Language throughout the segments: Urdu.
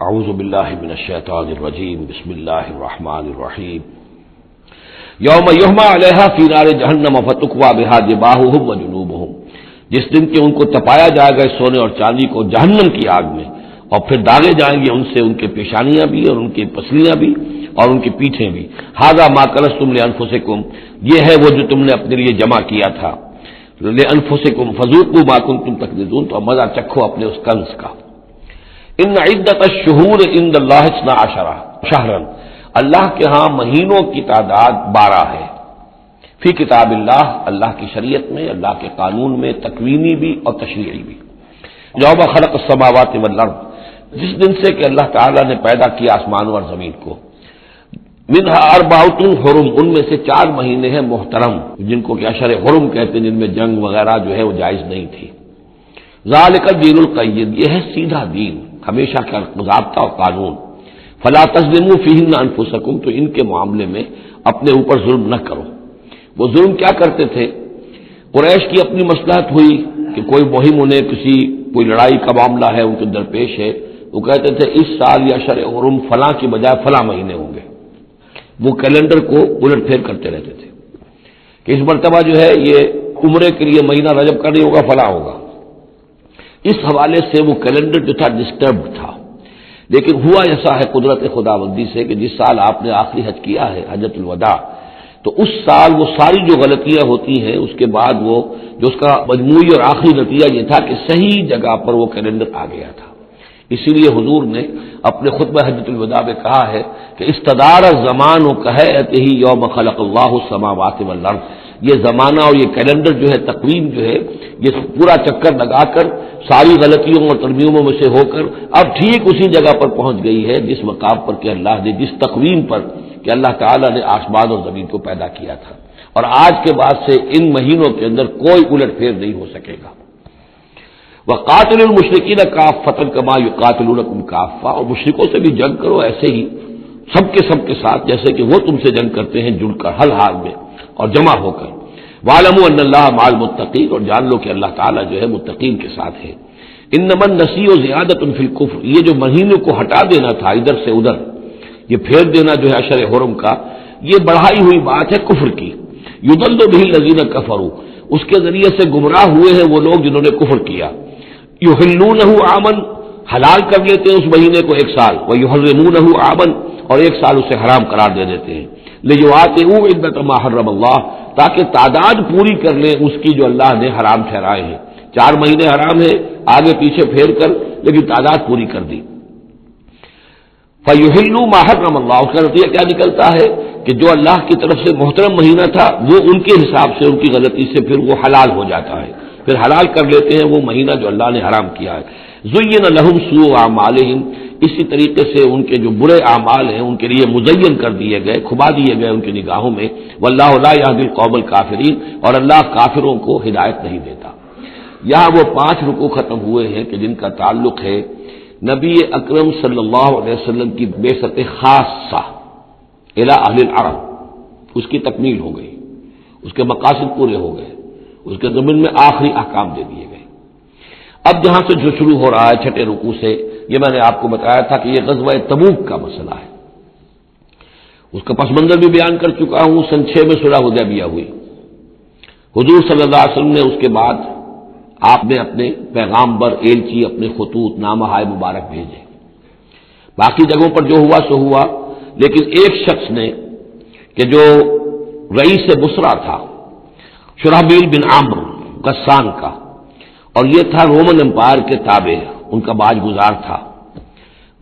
اعوذ باللہ من الشیطان الرجیم بسم اللہ الرحمن الرحیم یوم یحمى علیہا فی نار جہنم فتکوی بہا جباہہم وجنوبہم، جس دن کہ ان کو تپایا جائے گا سونے اور چاندی کو جہنم کی آگ میں، اور پھر داغے جائیں گے ان سے ان کے پیشانیاں بھی اور ان کی پسلیاں بھی اور ان کی پیٹھیں بھی۔ ھذا ما کنزتم لانفسکم، یہ ہے وہ جو تم نے اپنے لیے جمع کیا تھا، لانفسکم فذوقوا ما کنتم تکنزون، تو مزہ چکھو اپنے اس کنز کا۔ ان عدت الشہور عند اللہ 12 شہرا، اللہ کے ہاں مہینوں کی تعداد 12 ہے، فی کتاب اللہ، اللہ کی شریعت میں، اللہ کے قانون میں، تکوینی بھی اور تشریعی بھی۔ یوم خلق السماوات والارض، جس دن سے کہ اللہ تعالیٰ نے پیدا کیا آسمانوں اور زمین کو، منہا اربعۃ حرم، ان میں سے 4 مہینے ہیں محترم، جن کو کہ اشہر حرم کہتے ہیں، جن میں جنگ وغیرہ جو ہے وہ جائز نہیں تھی۔ ذالک الدین القیم، یہ ہے سیدھا دین، ہمیشہ کا ضابطہ اور قانون۔ فلا تظلموا فیہن انفسکم، تو ان کے معاملے میں اپنے اوپر ظلم نہ کرو۔ وہ ظلم کیا کرتے تھے؟ قریش کی اپنی مصلحت ہوئی کہ کوئی مہم انہیں کوئی لڑائی کا معاملہ ہے ان کے درپیش ہے، وہ کہتے تھے اس سال یا شرع حرم فلاں کی بجائے فلاں مہینے ہوں گے، وہ کیلنڈر کو الٹ پھیر کرتے رہتے تھے کہ اس مرتبہ جو ہے یہ عمرے کے لیے مہینہ رجب کا نہیں ہوگا، فلاں ہوگا۔ اس حوالے سے وہ کیلنڈر جو تھا ڈسٹربڈ تھا، لیکن ہوا ایسا ہے قدرت خداوندی سے کہ جس سال آپ نے آخری حج کیا ہے، حجۃ الوداع، تو اس سال وہ ساری جو غلطیاں ہوتی ہیں اس کے بعد وہ جو اس کا مجموعی اور آخری نتیجہ یہ تھا کہ صحیح جگہ پر وہ کیلنڈر آ گیا تھا۔ اسی لیے حضور نے اپنے خطبہ حجۃ الوداع میں کہا ہے کہ استدار الزمان کہیئتہ یوم خلق اللہ السماوات والارض، یہ زمانہ اور یہ کیلنڈر جو ہے، تقویم جو ہے، یہ پورا چکر لگا کر ساری غلطیوں اور ترمیموں میں سے ہو کر اب ٹھیک اسی جگہ پر پہنچ گئی ہے جس مقام پر کہ اللہ نے، جس تقویم پر کہ اللہ تعالیٰ نے آسمان اور زمین کو پیدا کیا تھا، اور آج کے بعد سے ان مہینوں کے اندر کوئی الٹ پھیر نہیں ہو سکے گا۔ وَقَاتِلُوا الْمُشْرِكِينَ كَافَّةً كَمَا يُقَاتِلُونَكُمْ كَافَّةً، اور مشرکوں سے بھی جنگ کرو ایسے ہی سب کے ساتھ جیسے کہ وہ تم سے جنگ کرتے ہیں، جڑ کر ہر حال میں اور جمع ہو کر۔ وَاعْلَمُوا أَنَّ اللَّهَ مَعَ الْمُتَّقِينَ، اور جان لو کہ اللہ تعالیٰ جو ہے متقین کے ساتھ ہے۔ إِنَّمَا النَّسِيءُ زِيَادَةٌ فِي الْكُفْرِ، یہ جو مہینوں کو ہٹا دینا تھا ادھر سے ادھر، یہ پھیر دینا جو ہے اشہر حرم کا، یہ بڑھائی ہوئی بات ہے کفر کی۔ یضل بہ الذین کفروا، اس کے ذریعے سے گمراہ ہوئے ہیں وہ لوگ جنہوں نے کفر کیا۔ یحلونہ عاما، حلال کر لیتے ہیں اس مہینے کو 1 سال، ویحرمونہ عاما، اور 1 سال اسے حرام قرار دے دیتے ہیں۔ لیواطئوا عدۃ ما حرم اللہ، تاکہ تعداد پوری کر لیں اس کی جو اللہ نے حرام ٹھہرائے ہیں۔ 4 مہینے حرام ہے، آگے پیچھے پھیر کر لیکن تعداد پوری کر دی۔ فَيُحِلُّوا مَا حَرَّمَ اللَّهُ، اس کا نتیجہ کیا نکلتا ہے کہ جو اللہ کی طرف سے محترم مہینہ تھا وہ ان کے حساب سے، ان کی غلطی سے پھر وہ حلال ہو جاتا ہے، پھر حلال کر لیتے ہیں وہ مہینہ جو اللہ نے حرام کیا ہے۔ زُيِّنَ لَهُمْ سُوءُ أَعْمَالِهِمْ، اسی طریقے سے ان کے جو برے اعمال ہیں ان کے لیے مزین کر دیے گئے، کھبا دیے گئے ان کی نگاہوں میں۔ وَاللَّهُ لَا يَهْدِي الْقَوْمَ الْكَافِرِينَ، اور اللہ کافروں کو ہدایت نہیں دیتا۔ یہاں وہ 5 رکوع ختم ہوئے ہیں کہ جن کا تعلق ہے نبی اکرم صلی اللہ علیہ وسلم کی بعثت خاصہ الی اہل العرب، اس کی تکمیل ہو گئی، اس کے مقاصد پورے ہو گئے، اس کے ضمن میں آخری احکام دے دیے گئے۔ اب جہاں سے جو شروع ہو رہا ہے 6 رکوع سے، یہ میں نے آپ کو بتایا تھا کہ یہ غزوہ تبوک کا مسئلہ ہے، اس کا پس منظر بھی بیان کر چکا ہوں۔ سن 6 میں صلح حدیبیہ ہوئی، حضور صلی اللہ علیہ وسلم نے اس کے بعد آپ نے اپنے پیغامبر، ایلچی، اپنے خطوط، نامہ ہائے مبارک بھیجے۔ باقی جگہوں پر جو ہوا سو ہوا، لیکن ایک شخص نے کہ جو رئیس بصرہ تھا، شرحبیل بن عامر غسان کا، اور یہ تھا رومن امپائر کے تابع، ان کا باج گزار تھا،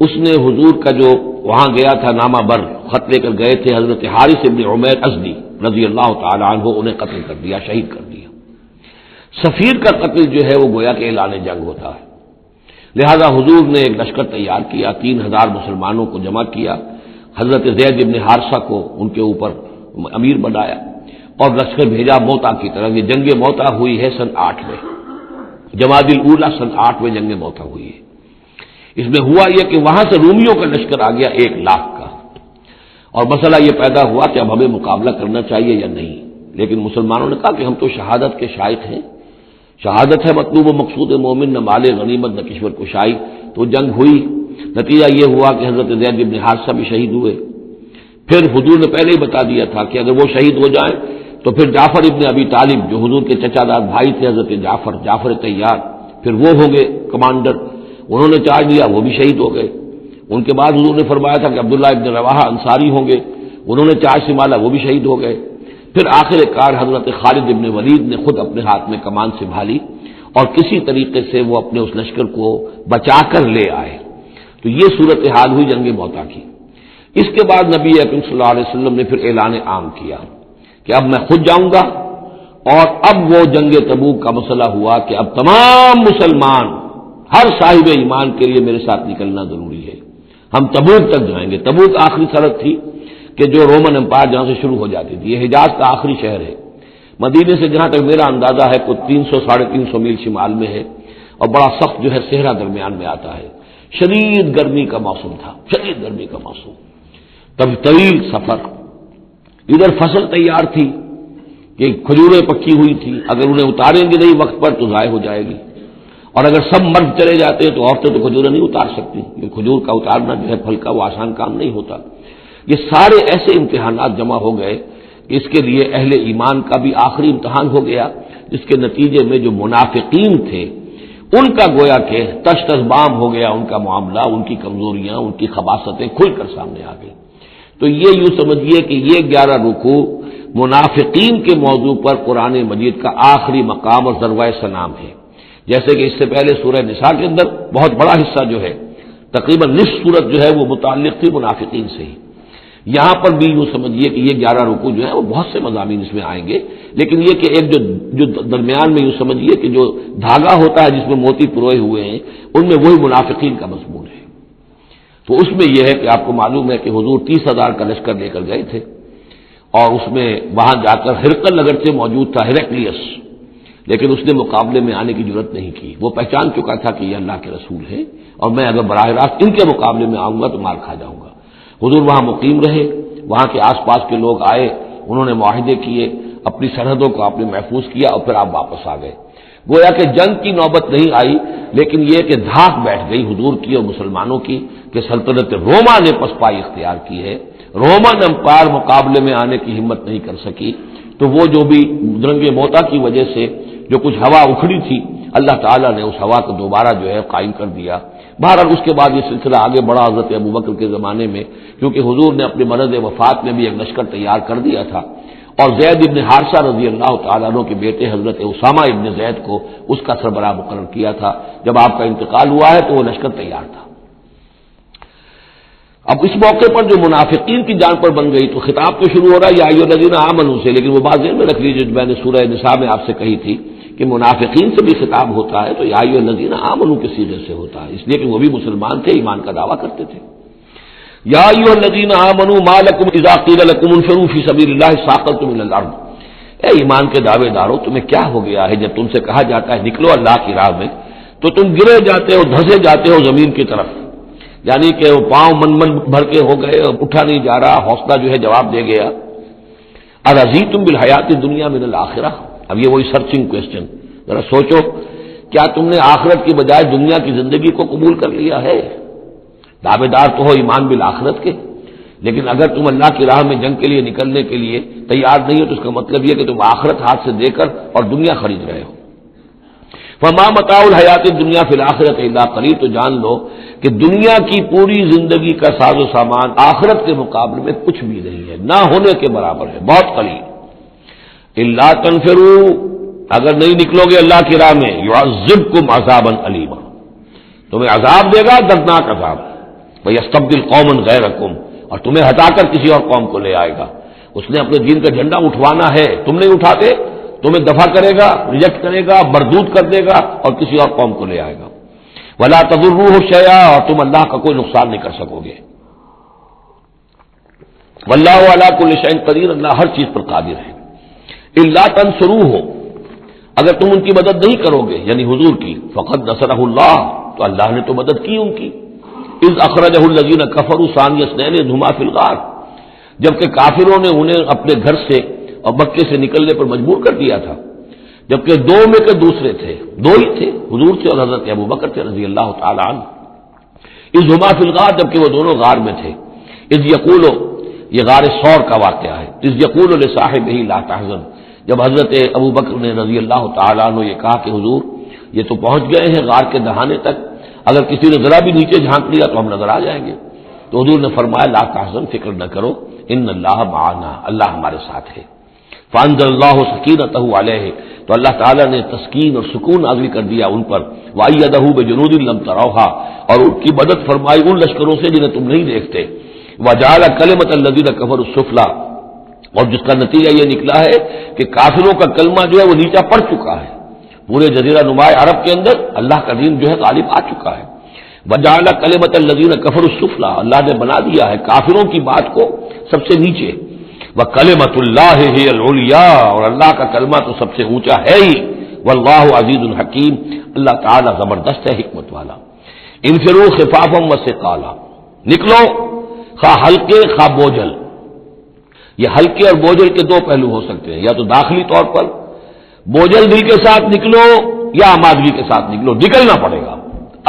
اس نے حضور کا جو وہاں گیا تھا نامہ بر خط لے کر گئے تھے حضرت حارث بن عمیر ازدی رضی اللہ تعالی عنہ، انہیں قتل کر دیا، شہید کر دیا۔ سفیر کا قتل جو ہے وہ گویا کہ اعلان جنگ ہوتا ہے، لہذا حضور نے ایک لشکر تیار کیا، 3000 مسلمانوں کو جمع کیا، حضرت زید بن حارثہ کو ان کے اوپر امیر بنایا اور لشکر بھیجا موتا کی طرف۔ یہ جنگ موتا ہوئی ہے سن 8 میں، جمادی الاولیٰ سن 8 میں جنگ موتا ہوئی ہے۔ اس میں ہوا یہ کہ وہاں سے رومیوں کا لشکر آ گیا 1 لاکھ کا، اور مسئلہ یہ پیدا ہوا کہ اب ہمیں مقابلہ کرنا چاہیے یا نہیں، لیکن مسلمانوں نے کہا کہ ہم تو شہادت کے شائق ہیں، شہادت ہے مطلوب و مقصود مومن، نہ مال غنیمت نہ کشور کشائی۔ تو جنگ ہوئی، نتیجہ یہ ہوا کہ حضرت زید بن حارثہ بھی شہید ہوئے۔ پھر حضور نے پہلے ہی بتا دیا تھا کہ اگر وہ شہید ہو جائیں تو پھر جعفر ابن ابی طالب جو حضور کے چچا دار بھائی تھے حضرت جعفر طیار، پھر وہ ہو گئے کمانڈر، انہوں نے چارج لیا، وہ بھی شہید ہو گئے۔ ان کے بعد حضور نے فرمایا تھا کہ عبداللہ ابن رواحہ انصاری ہوں گے، انہوں نے چارج سنبھالا، وہ بھی شہید ہو گئے۔ پھر آخر کار حضرت خالد ابن ولید نے خود اپنے ہاتھ میں کمان سنبھالی اور کسی طریقے سے وہ اپنے اس لشکر کو بچا کر لے آئے۔ تو یہ صورتحال ہوئی جنگ موتا کی۔ اس کے بعد نبی اکرم صلی اللہ علیہ وسلم نے پھر اعلان عام کیا کہ اب میں خود جاؤں گا، اور اب وہ جنگ تبوک کا مسئلہ ہوا کہ اب تمام مسلمان ہر صاحب ایمان کے لیے میرے ساتھ نکلنا ضروری ہے، ہم تبوک تک جائیں گے۔ تبوک آخری سرحد تھی کہ جو رومن امپائر جہاں سے شروع ہو جاتی تھی، یہ حجاز کا آخری شہر ہے، مدینے سے جہاں تک میرا اندازہ ہے کوئی 300-350 میل شمال میں ہے، اور بڑا سخت جو ہے صحرا درمیان میں آتا ہے۔ شدید گرمی کا موسم تھا، شدید گرمی کا موسم، تب طویل سفر، ادھر فصل تیار تھی کہ کھجوریں پکی ہوئی تھی، اگر انہیں اتاریں گے نہیں وقت پر تو ضائع ہو جائے گی، اور اگر سب مرد چلے جاتے ہیں تو عورتیں تو کھجوریں نہیں اتار سکتی، یہ کھجور کا اتارنا جو ہے پھل کا وہ آسان کام نہیں ہوتا۔ یہ سارے ایسے امتحانات جمع ہو گئے کہ اس کے لیے اہل ایمان کا بھی آخری امتحان ہو گیا، جس کے نتیجے میں جو منافقین تھے ان کا گویا کہ تش تش بام ہو گیا، ان کا معاملہ، ان کی کمزوریاں، ان کی خباثتیں کھل کر سامنے آ گئی۔ تو یہ یوں سمجھیے کہ یہ 11 رکوع منافقین کے موضوع پر قرآن مجید کا آخری مقام اور ذروۂ سلام ہے۔ جیسے کہ اس سے پہلے سورہ نساء کے اندر بہت بڑا حصہ جو ہے، تقریباً نصف سورت جو ہے وہ متعلق تھی منافقین سے ہی، یہاں پر بھی یوں سمجھیے کہ یہ 11 رکوع جو ہے وہ بہت سے مضامین اس میں آئیں گے، لیکن یہ کہ ایک جو درمیان میں یوں سمجھیے کہ جو دھاگا ہوتا ہے جس میں موتی پروئے ہوئے ہیں، ان میں وہی منافقین کا مضمون ہے۔ تو اس میں یہ ہے کہ آپ کو معلوم ہے کہ حضور 30,000 کا لشکر لے کر گئے تھے، اور اس میں وہاں جا کر ہرقل اگرچہ موجود تھا، ہیرکلیس، لیکن اس نے مقابلے میں آنے کی جرت نہیں کی، وہ پہچان چکا تھا کہ یہ اللہ کے رسول ہے، اور میں اگر براہ راست ان کے مقابلے میں آؤں گا تو مار کھا جاؤں گا۔ حضور وہاں مقیم رہے، وہاں کے آس پاس کے لوگ آئے، انہوں نے معاہدے کیے، اپنی سرحدوں کو آپ نے محفوظ کیا، اور پھر آپ واپس آ گئے۔ گویا کہ جنگ کی نوبت نہیں آئی، لیکن یہ کہ دھاک بیٹھ گئی حضور کی اور مسلمانوں کی کہ سلطنت روما نے پسپائی اختیار کی ہے، رومن امپائر مقابلے میں آنے کی ہمت نہیں کر سکی۔ تو وہ جو بھی جنگ موتا کی وجہ سے جو کچھ ہوا اکھڑی تھی، اللہ تعالیٰ نے اس ہوا کو دوبارہ جو ہے قائم کر دیا۔ بہرحال اس کے بعد یہ سلسلہ آگے بڑھا حضرت ابوبکر کے زمانے میں، کیونکہ حضور نے اپنے مرض وفات میں بھی ایک لشکر تیار کر دیا تھا، اور زید ابن حارثہ رضی اللہ تعالیٰ عنہ کے بیٹے حضرت اسامہ ابن زید کو اس کا سربراہ مقرر کیا تھا۔ جب آپ کا انتقال ہوا ہے تو وہ لشکر تیار تھا۔ اب اس موقع پر جو منافقین کی جان پر بن گئی تو خطاب تو شروع ہو رہا ہے یا ایھا الذین آمنوا سے، لیکن وہ بات ذہن میں رکھ لیجیے جو میں نے سورہ نساء میں آپ سے کہی تھی کہ منافقین سے بھی خطاب ہوتا ہے تو یا ایھا الذین آمنوا کے صیغے سے ہوتا ہے، اس لیے کہ وہ بھی مسلمان تھے، ایمان کا دعویٰ کرتے تھے۔ یا ایھا الذین آمنوا ما لکم اذا قیل لکم انفروا فی سبیل اللہ ثاقلتم الی الارض، اے ایمان کے دعوے دارو تمہیں کیا ہو گیا ہے جب تم سے کہا جاتا ہے نکلو اللہ کی راہ میں تو تم گرے جاتے ہو، دھسے جاتے ہو زمین کی طرف، یعنی کہ وہ پاؤں من بھر کے ہو گئے، اٹھا نہیں جا رہا، حوصلہ جو ہے جواب دے گیا۔ ارضیتم بالحیات الدنیا من الآخرہ، اب یہ وہی سرچنگ کوشچن، ذرا سوچو کیا تم نے آخرت کی بجائے دنیا کی زندگی کو قبول کر لیا ہے؟ دعوے دار تو ہو ایمان بالآخرت کے، لیکن اگر تم اللہ کی راہ میں جنگ کے لیے نکلنے کے لیے تیار نہیں ہو تو اس کا مطلب یہ کہ تم آخرت ہاتھ سے دے کر اور دنیا خرید رہے ہو۔ فما متاع الحیات الدنیا فی الآخرۃ الا قلیل، تو جان لو کہ دنیا کی پوری زندگی کا ساز و سامان آخرت کے مقابلے میں کچھ بھی نہیں ہے، نہ ہونے کے برابر ہے، بہت قلیل۔ الا تنفروا، اگر نہیں نکلو گے اللہ کی راہ میں، یعذبکم عذابا الیما، تمہیں عذاب دے گا، دردناک عذاب، ویستبدل قوما غیرکم، اور تمہیں ہٹا کر کسی اور قوم کو لے آئے گا۔ اس نے اپنے دین کا جھنڈا اٹھوانا ہے، تم نہیں اٹھاتے، تمہیں دفع کرے گا، ریجیکٹ کرے گا، مردود کر دے گا اور کسی اور قوم کو لے آئے گا۔ ولا تضروہ شیئا، اور تم اللہ کا کوئی نقصان نہیں کر سکو گے۔ واللہ علی کل شیء قدیر، اللہ ہر چیز پر قادر ہے۔ الا تنصروہ، اگر تم ان کی مدد نہیں کرو گے یعنی حضور کی، فقد نصرہ اللہ، تو اللہ نے تو مدد کی ان کی۔ اذ اخرجہ الذین کفروا ثانی اثنین اذ ہما فی الغار، جبکہ کافروں نے انہیں اپنے گھر سے اور مکے سے نکلنے پر مجبور کر دیا تھا، جبکہ دو میں کے دوسرے تھے، دو ہی تھے، حضور تھے اور حضرت ابوبکر تھے رضی اللہ تعالی عنہ۔ اذ ہما فی الغار، جبکہ وہ دونوں غار میں تھے، اذ یقول، یہ غار ثور کا واقعہ ہے، اذ یقول لصاحبہ لا تحزن، جب حضرت ابو بکر نے رضی اللہ تعالیٰ عنہ یہ کہا کہ حضور یہ تو پہنچ گئے ہیں غار کے دہانے تک، اگر کسی نے ذرا بھی نیچے جھانک لیا تو ہم نظر آ جائیں گے، تو حضور نے فرمایا لا تحزن، فکر نہ کرو، ان اللہ معنا، اللہ ہمارے ساتھ ہے۔ فانزل اللہ سکینتہ علیہ، تو اللہ تعالیٰ نے تسکین اور سکون نازل کر دیا ان پر، وأیدہ بجنود لم تروها، اور ان کی مدد فرمائی ان لشکروں سے جنہیں تم نہیں دیکھتے، وجعل کلمۃ الذین کفروا السفلی، اور جس کا نتیجہ یہ نکلا ہے کہ کافروں کا کلمہ جو ہے وہ نیچا پڑ چکا ہے، پورے جزیرہ نما عرب کے اندر اللہ کا دین جو ہے غالب آ چکا ہے۔ وجعل کلمۃ الذین کفروا السفلی، اللہ نے بنا دیا ہے کافروں کی بات کو سب سے نیچے، وکلمۃ اللہ ہی العلیاء، اور اللہ کا کلمہ تو سب سے اونچا ہے ہی، واللہ عزیز الحکیم، اللہ تعالی زبردست ہے، حکمت والا۔ انفروا خفافا وثقالا، نکلو خواہ ہلکے خواہ بوجھل، یہ ہلکے اور بوجھل کے دو پہلو ہو سکتے ہیں، یا تو داخلی طور پر بوجھل دل کے ساتھ نکلو یا آمادگی کے ساتھ نکلو، نکلنا پڑے گا۔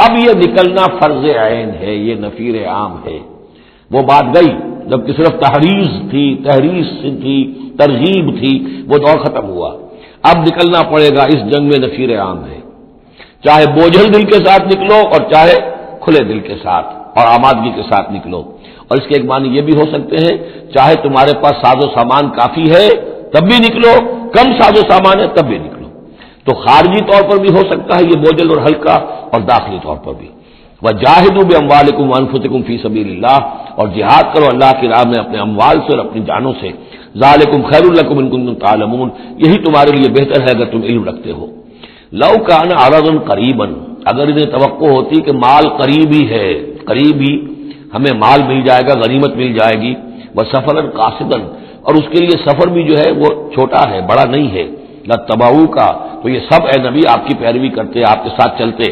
اب یہ نکلنا فرض عین ہے، یہ نفیر عام ہے، وہ بات گئی جبکہ صرف تحریض تھی، ترغیب تھی، وہ دور ختم ہوا، اب نکلنا پڑے گا، اس جنگ میں نفیر عام ہے، چاہے بوجھل دل کے ساتھ نکلو اور چاہے کھلے دل کے ساتھ اور آمادگی کے ساتھ نکلو۔ اور اس کے ایک معنی یہ بھی ہو سکتے ہیں، چاہے تمہارے پاس ساز و سامان کافی ہے تب بھی نکلو، کم ساز و سامان ہے تب بھی نکلو، تو خارجی طور پر بھی ہو سکتا ہے یہ بوجھل اور ہلکا، اور داخلی طور پر بھی۔ وجاہدوا باموالکم وانفسکم فی سبیل اللہ، اور جہاد کرو اللہ کی راہ میں اپنے اموال سے اور اپنی جانوں سے، ذالکم خیر لکم ان کنتم تعلمون، یہی تمہارے لیے بہتر ہے اگر تم علم رکھتے ہو۔ لو کان عرضا قریبا، اگر انہیں توقع ہوتی کہ مال قریب ہی ہے، قریب ہی ہمیں مال مل جائے گا، غنیمت مل جائے گی، وسفرا قاصدا، اور اس کے لیے سفر بھی جو ہے وہ چھوٹا ہے، بڑا نہیں ہے، لاتبعوک، تو یہ سب اے نبی آپ کی پیروی کرتے، آپ کے ساتھ چلتے،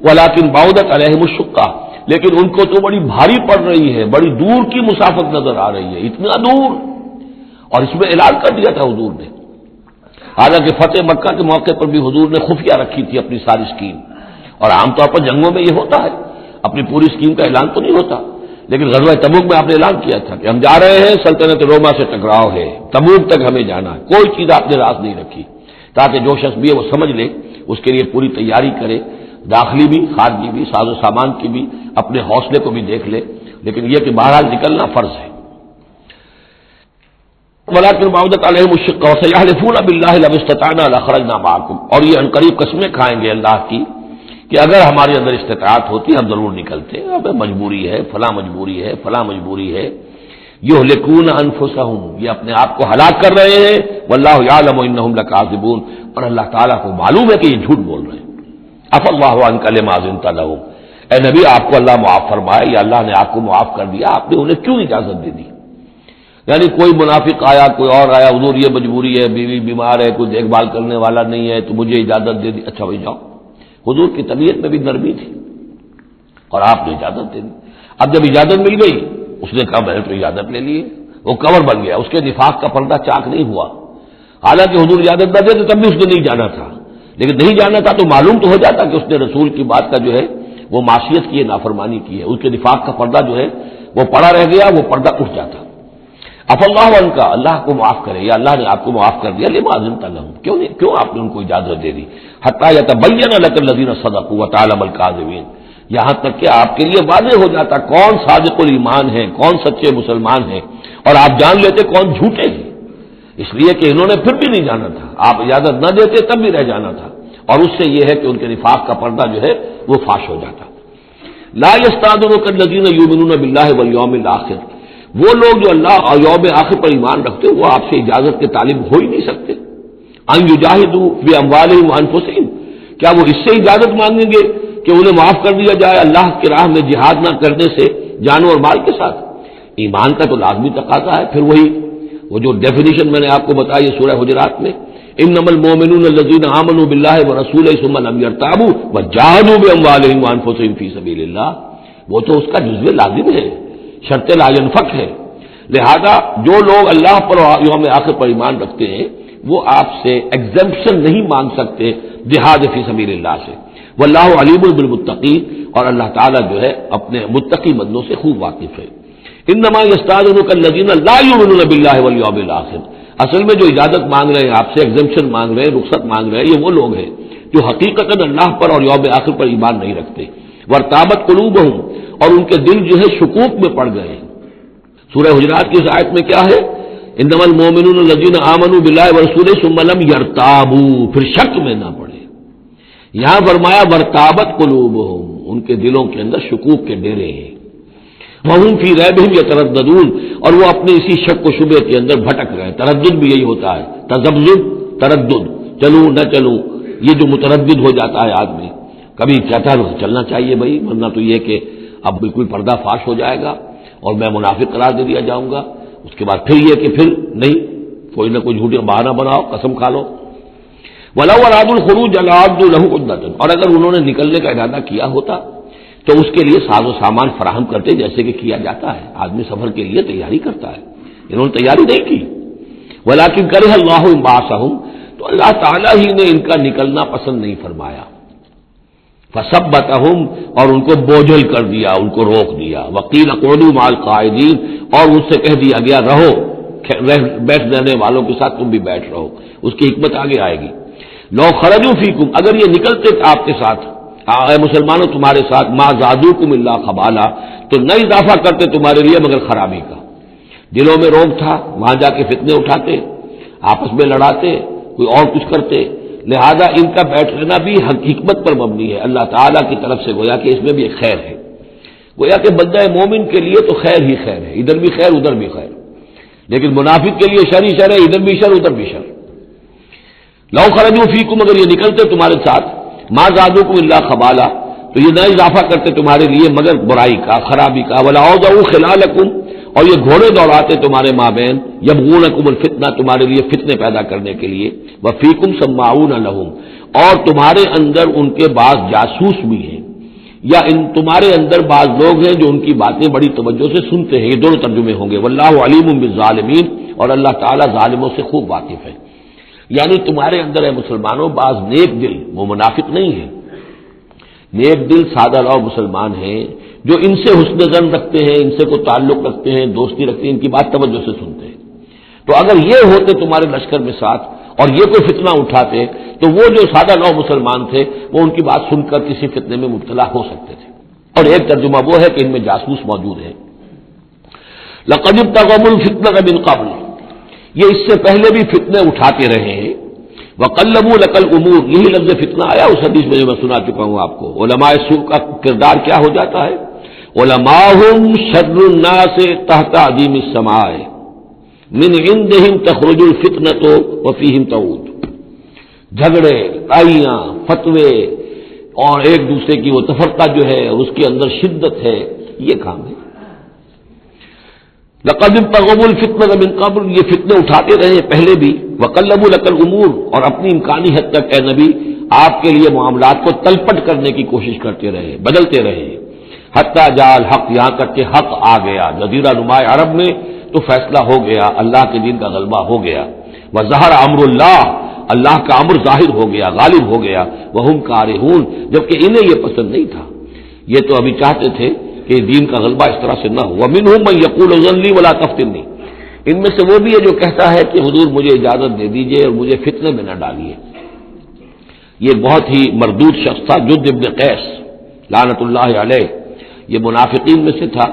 ولکن بعدت علیہم الشقہ، لیکن ان کو تو بڑی بھاری پڑ رہی ہے، بڑی دور کی مسافت نظر آ رہی ہے، اتنا دور، اور اس میں اعلان کر دیا تھا حضور نے، حالانکہ فتح مکہ کے موقع پر بھی حضور نے خفیہ رکھی تھی اپنی ساری اسکیم، اور عام طور پر جنگوں میں یہ ہوتا ہے، اپنی پوری اسکیم کا اعلان تو نہیں ہوتا، لیکن غزوہ تبوک میں آپ نے اعلان کیا تھا کہ ہم جا رہے ہیں، سلطنت روما سے ٹکراؤ ہے، تبوک تک ہمیں جانا ہے، کوئی چیز آپ نے راز نہیں رکھی، تاکہ جو شخص بھی ہے وہ سمجھ لے، اس کے لیے پوری تیاری کرے، داخلی بھی خارجی بھی، ساز و سامان کی بھی، اپنے حوصلے کو بھی دیکھ لے، لیکن یہ کہ بہرحال نکلنا فرض ہے۔ ولکن بعدت علیہم الشقہ وسیحلفون باللہ لو استطعنا لخرجنا معکم، اور یہ عنقریب قسمیں کھائیں گے اللہ کی کہ اگر ہمارے اندر استطاعت ہوتی ہم ضرور نکلتے، اب مجبوری ہے، فلاں مجبوری ہے، فلاں مجبوری ہے۔ یہلکون انفسہم، یہ اپنے آپ کو ہلاک کر رہے ہیں، واللہ یعلم انہم لکاذبون، اور اللہ تعالیٰ کو معلوم ہے کہ یہ جھوٹ بول رہے ہیں۔ عفی اللہ عنک لما اذنت لہم، اے نبی آپ کو اللہ معاف فرمائے، یا اللہ نے آپ کو معاف کر دیا، آپ نے انہیں کیوں اجازت دے دی؟ یعنی کوئی منافق آیا، کوئی اور آیا، حضور یہ مجبوری ہے، بیوی بیمار ہے، کوئی دیکھ بھال کرنے والا نہیں ہے، تو مجھے اجازت دے دی، اچھا بھائی جاؤ۔ حضور کی طبیعت میں بھی نرمی تھی اور آپ نے اجازت دے دی۔ اب جب اجازت مل گئی، اس نے کہا میں نے تو اجازت لے لی، وہ کور بن گیا، اس کے نفاق کا پردہ چاک نہیں ہوا، حالانکہ حضور اجازت نہ دے تو تب بھی اس نے نہیں جانا تھا، لیکن نہیں جانا تھا تو معلوم تو ہو جاتا کہ اس نے رسول کی بات کا جو ہے وہ معصیت کی ہے، نافرمانی کی ہے، اس کے نفاق کا پردہ جو ہے وہ پڑا رہ گیا، وہ پردہ اٹھ جاتا۔ عفی اللہ عنک، اللہ کو معاف کرے، یا اللہ نے آپ کو معاف کر دیا، لما اذنت لہم، کیوں آپ نے ان کو اجازت دے دی، حتی یتبین لک الذین صدقوا وتعلم الکاذبین، یہاں تک کہ آپ کے لیے واضح ہو جاتا کون صادق الایمان ہے، کون سچے مسلمان ہیں، اور آپ جان لیتے کون جھوٹے ہیں، اس لیے کہ انہوں نے پھر بھی نہیں جانا تھا، آپ اجازت نہ دیتے تب بھی رہ جانا تھا، اور اس سے یہ ہے کہ ان کے نفاق کا پردہ جو ہے وہ فاش ہو جاتا۔ لا یستأذنک الذین یؤمنون باللہ والیوم الآخر، وہ لوگ جو اللہ اور یوم آخر پر ایمان رکھتے ہیں وہ آپ سے اجازت کے طالب ہو ہی نہیں سکتے، ان یجاہدوا باموالہم وانفسہم، کیا وہ اس سے اجازت مانگیں گے کہ انہیں معاف کر دیا جائے اللہ کی راہ میں جہاد نہ کرنے سے جانوں اور مال کے ساتھ؟ ایمان کا تو لازمی تقاضا ہے، پھر وہی وہ جو ڈیفینیشن میں نے آپ کو بتائی ہے سورہ حجرات میں، انما المؤمنون الذین آمنوا باللہ ورسولہ ثم لم یرتابوا وجاہدوا باموالہم وانفسہم فی سبیل اللہ، وہ تو اس کا جزو لازم ہے، شرط لا ينفک ہے۔ لہذا جو لوگ اللہ پر یوم آخر پر ایمان رکھتے ہیں وہ آپ سے ایگزمپشن نہیں مانگ سکتے جہاد فی سبیل اللہ سے، واللہ علیم بالمتقین، اور اللہ تعالیٰ جو ہے اپنے متقی بندوں سے خوب واقف ہے۔ انما یستاذنک الذین لا یؤمنون باللہ والیوم الآخر، اصل میں جو اجازت مانگ رہے ہیں آپ سے، ایگزمپشن مانگ رہے ہیں، رخصت مانگ رہے ہیں، یہ وہ لوگ ہیں جو حقیقتاً اللہ پر اور یوم آخر پر ایمان نہیں رکھتے۔ وارتابت قلوبہم، اور ان کے دل جو ہے شکوک میں پڑ گئے ہیں۔ سورہ حجرات کی اس آیت میں کیا ہے؟ انما المؤمنون الذین آمنوا باللہ ورسولہ ثم لم یرتابوا، پھر شک میں نہ پڑے۔ یہاں فرمایا ورتابت قلوبہم، ان کے دلوں کے اندر شکوک کے ڈیرے ہیں۔ وہم فی ریبہم یترددون، اور وہ اپنے اسی شک و شبے کے اندر بھٹک رہے ہیں۔ تردد بھی یہی ہوتا ہے، تذبذب، تردد، چلوں نہ چلوں، یہ جو متردد ہو جاتا ہے آدمی، کبھی کہتا ہے چلنا چاہیے بھائی، ورنہ تو یہ کہ اب بالکل پردہ فاش ہو جائے گا اور میں منافق قرار دے دیا جاؤں گا، اس کے بعد پھر یہ کہ پھر نہیں، کوئی نہ کوئی جھوٹی بہانہ بناؤ، قسم کھا لو۔ وَلَوْ أَرَادُوا الْخُرُوجَ لَأَعَدُّوا لَهُ عُدَّةً، اور اگر انہوں نے نکلنے کا ارادہ کیا ہوتا تو اس کے لیے ساز و سامان فراہم کرتے، جیسے کہ کیا جاتا ہے، آدمی سفر کے لیے تیاری کرتا ہے، انہوں نے تیاری نہیں کی۔ وَلَٰكِن كَرِهَ اللَّهُ انبعاثَهُم، تو اللہ تعالیٰ ہی نے ان کا نکلنا پسند نہیں فرمایا۔ فَثَبَّتَهُمْ، اور ان کو بوجھل کر دیا، ان کو روک دیا۔ وَقِيلَ اقْعُدُوا مَعَ الْقَاعِدِينَ، اور ان سے کہہ دیا گیا رہو بیٹھ رہنے والوں کے ساتھ، تم بھی بیٹھ رہو۔ اس کی حکمت آگے آئے گی۔ لو خرجوا فیکم، اگر یہ نکلتے آپ کے ساتھ، اے مسلمانوں تمہارے ساتھ، ما زادوکم الا خبالا، تو نہ اضافہ کرتے تمہارے لیے مگر خرابی کا۔ دلوں میں روب تھا، وہاں جا کے فتنے اٹھاتے، آپس میں لڑاتے، کوئی اور کچھ کرتے، لہذا ان کا بیٹھ رہنا بھی حکمت پر مبنی ہے، اللہ تعالیٰ کی طرف سے، گویا کہ اس میں بھی ایک خیر ہے، گویا کہ بندہ مومن کے لیے تو خیر ہی خیر ہے، ادھر بھی خیر ادھر بھی خیر، لیکن منافق کے لیے شر ہی شر ہے، ادھر بھی شر ادھر بھی شر۔ لو خرجوا فیکم، اگر یہ نکلتے تمہارے ساتھ، ما زادوکم الا خبالا، تو یہ نہ اضافہ کرتے تمہارے لیے مگر برائی کا، خرابی کا۔ ولاوضعوا خلالکم، اور یہ گھوڑے دوڑاتے تمہارے مابین، یبغونکم الفتنہ، تمہارے لیے فتنے پیدا کرنے کے لیے۔ وفیکم سماعون لہم، اور تمہارے اندر ان کے بعض جاسوس بھی ہیں، یا تمہارے اندر بعض لوگ ہیں جو ان کی باتیں بڑی توجہ سے سنتے ہیں، یہ دونوں ترجمے ہوں گے۔ واللہ علیم بالظالمین، اور اللہ تعالیٰ ظالموں سے خوب واقف ہے۔ یعنی تمہارے اندر ہے مسلمانوں بعض نیک دل، وہ منافق نہیں ہیں، نیک دل سادہ لو مسلمان ہیں، جو ان سے حسن ظن رکھتے ہیں، ان سے کوئی تعلق رکھتے ہیں، دوستی رکھتے ہیں، ان کی بات توجہ سے سنتے ہیں۔ تو اگر یہ ہوتے تمہارے لشکر میں ساتھ اور یہ کوئی فتنہ اٹھاتے، تو وہ جو سادہ لو مسلمان تھے وہ ان کی بات سن کر کسی فتنے میں مبتلا ہو سکتے تھے۔ اور ایک ترجمہ وہ ہے کہ ان میں جاسوس موجود ہے۔ لقد ابتغوا الفتنة من قبل، یہ اس سے پہلے بھی فتنے اٹھاتے رہے ہیں۔ وقلبوا لك الامور، یہی لفظ فتنہ آیا اس حدیث میں جو میں سنا چکا ہوں آپ کو۔ علماء سوء کا کردار کیا ہو جاتا ہے؟ علماءهم شر الناس تحت عظیم السماء من عندهم تخرج الفتنة وفيهم تعود، جھگڑے، لڑائیاں، فتوے اور ایک دوسرے کی وہ تفرقہ جو ہے اس کے اندر شدت ہے، یہ کام ہے۔ لقد ابتغوا الفتنة من قبل، یہ فتنے اٹھاتے رہے پہلے بھی۔ وقلبوا لك الامور، اور اپنی امکانی حد تک اے نبی آپ کے لیے معاملات کو تلپٹ کرنے کی کوشش کرتے رہے، بدلتے رہے۔ حتی جاء الحق، یہاں تک کہ حق آ گیا، جزیرہ نماء عرب میں تو فیصلہ ہو گیا، اللہ کے دین کا غلبہ ہو گیا۔ وظہر امر اللہ، اللہ کا امر ظاہر ہو گیا، غالب ہو گیا۔ وہم کارہون، جبکہ انہیں یہ پسند نہیں تھا، یہ تو ابھی چاہتے تھے کہ دین کا غلبہ اس طرح سے نہ ہو۔ ومنہم من یقول اذن لی ولا تفتنی، ان میں سے وہ بھی ہے جو کہتا ہے کہ حضور مجھے اجازت دے دیجئے اور مجھے فتنے میں نہ ڈالیے۔ یہ بہت ہی مردود شخص تھا، جد ابن قیس لعنت اللہ علیہ، یہ منافقین میں سے تھا۔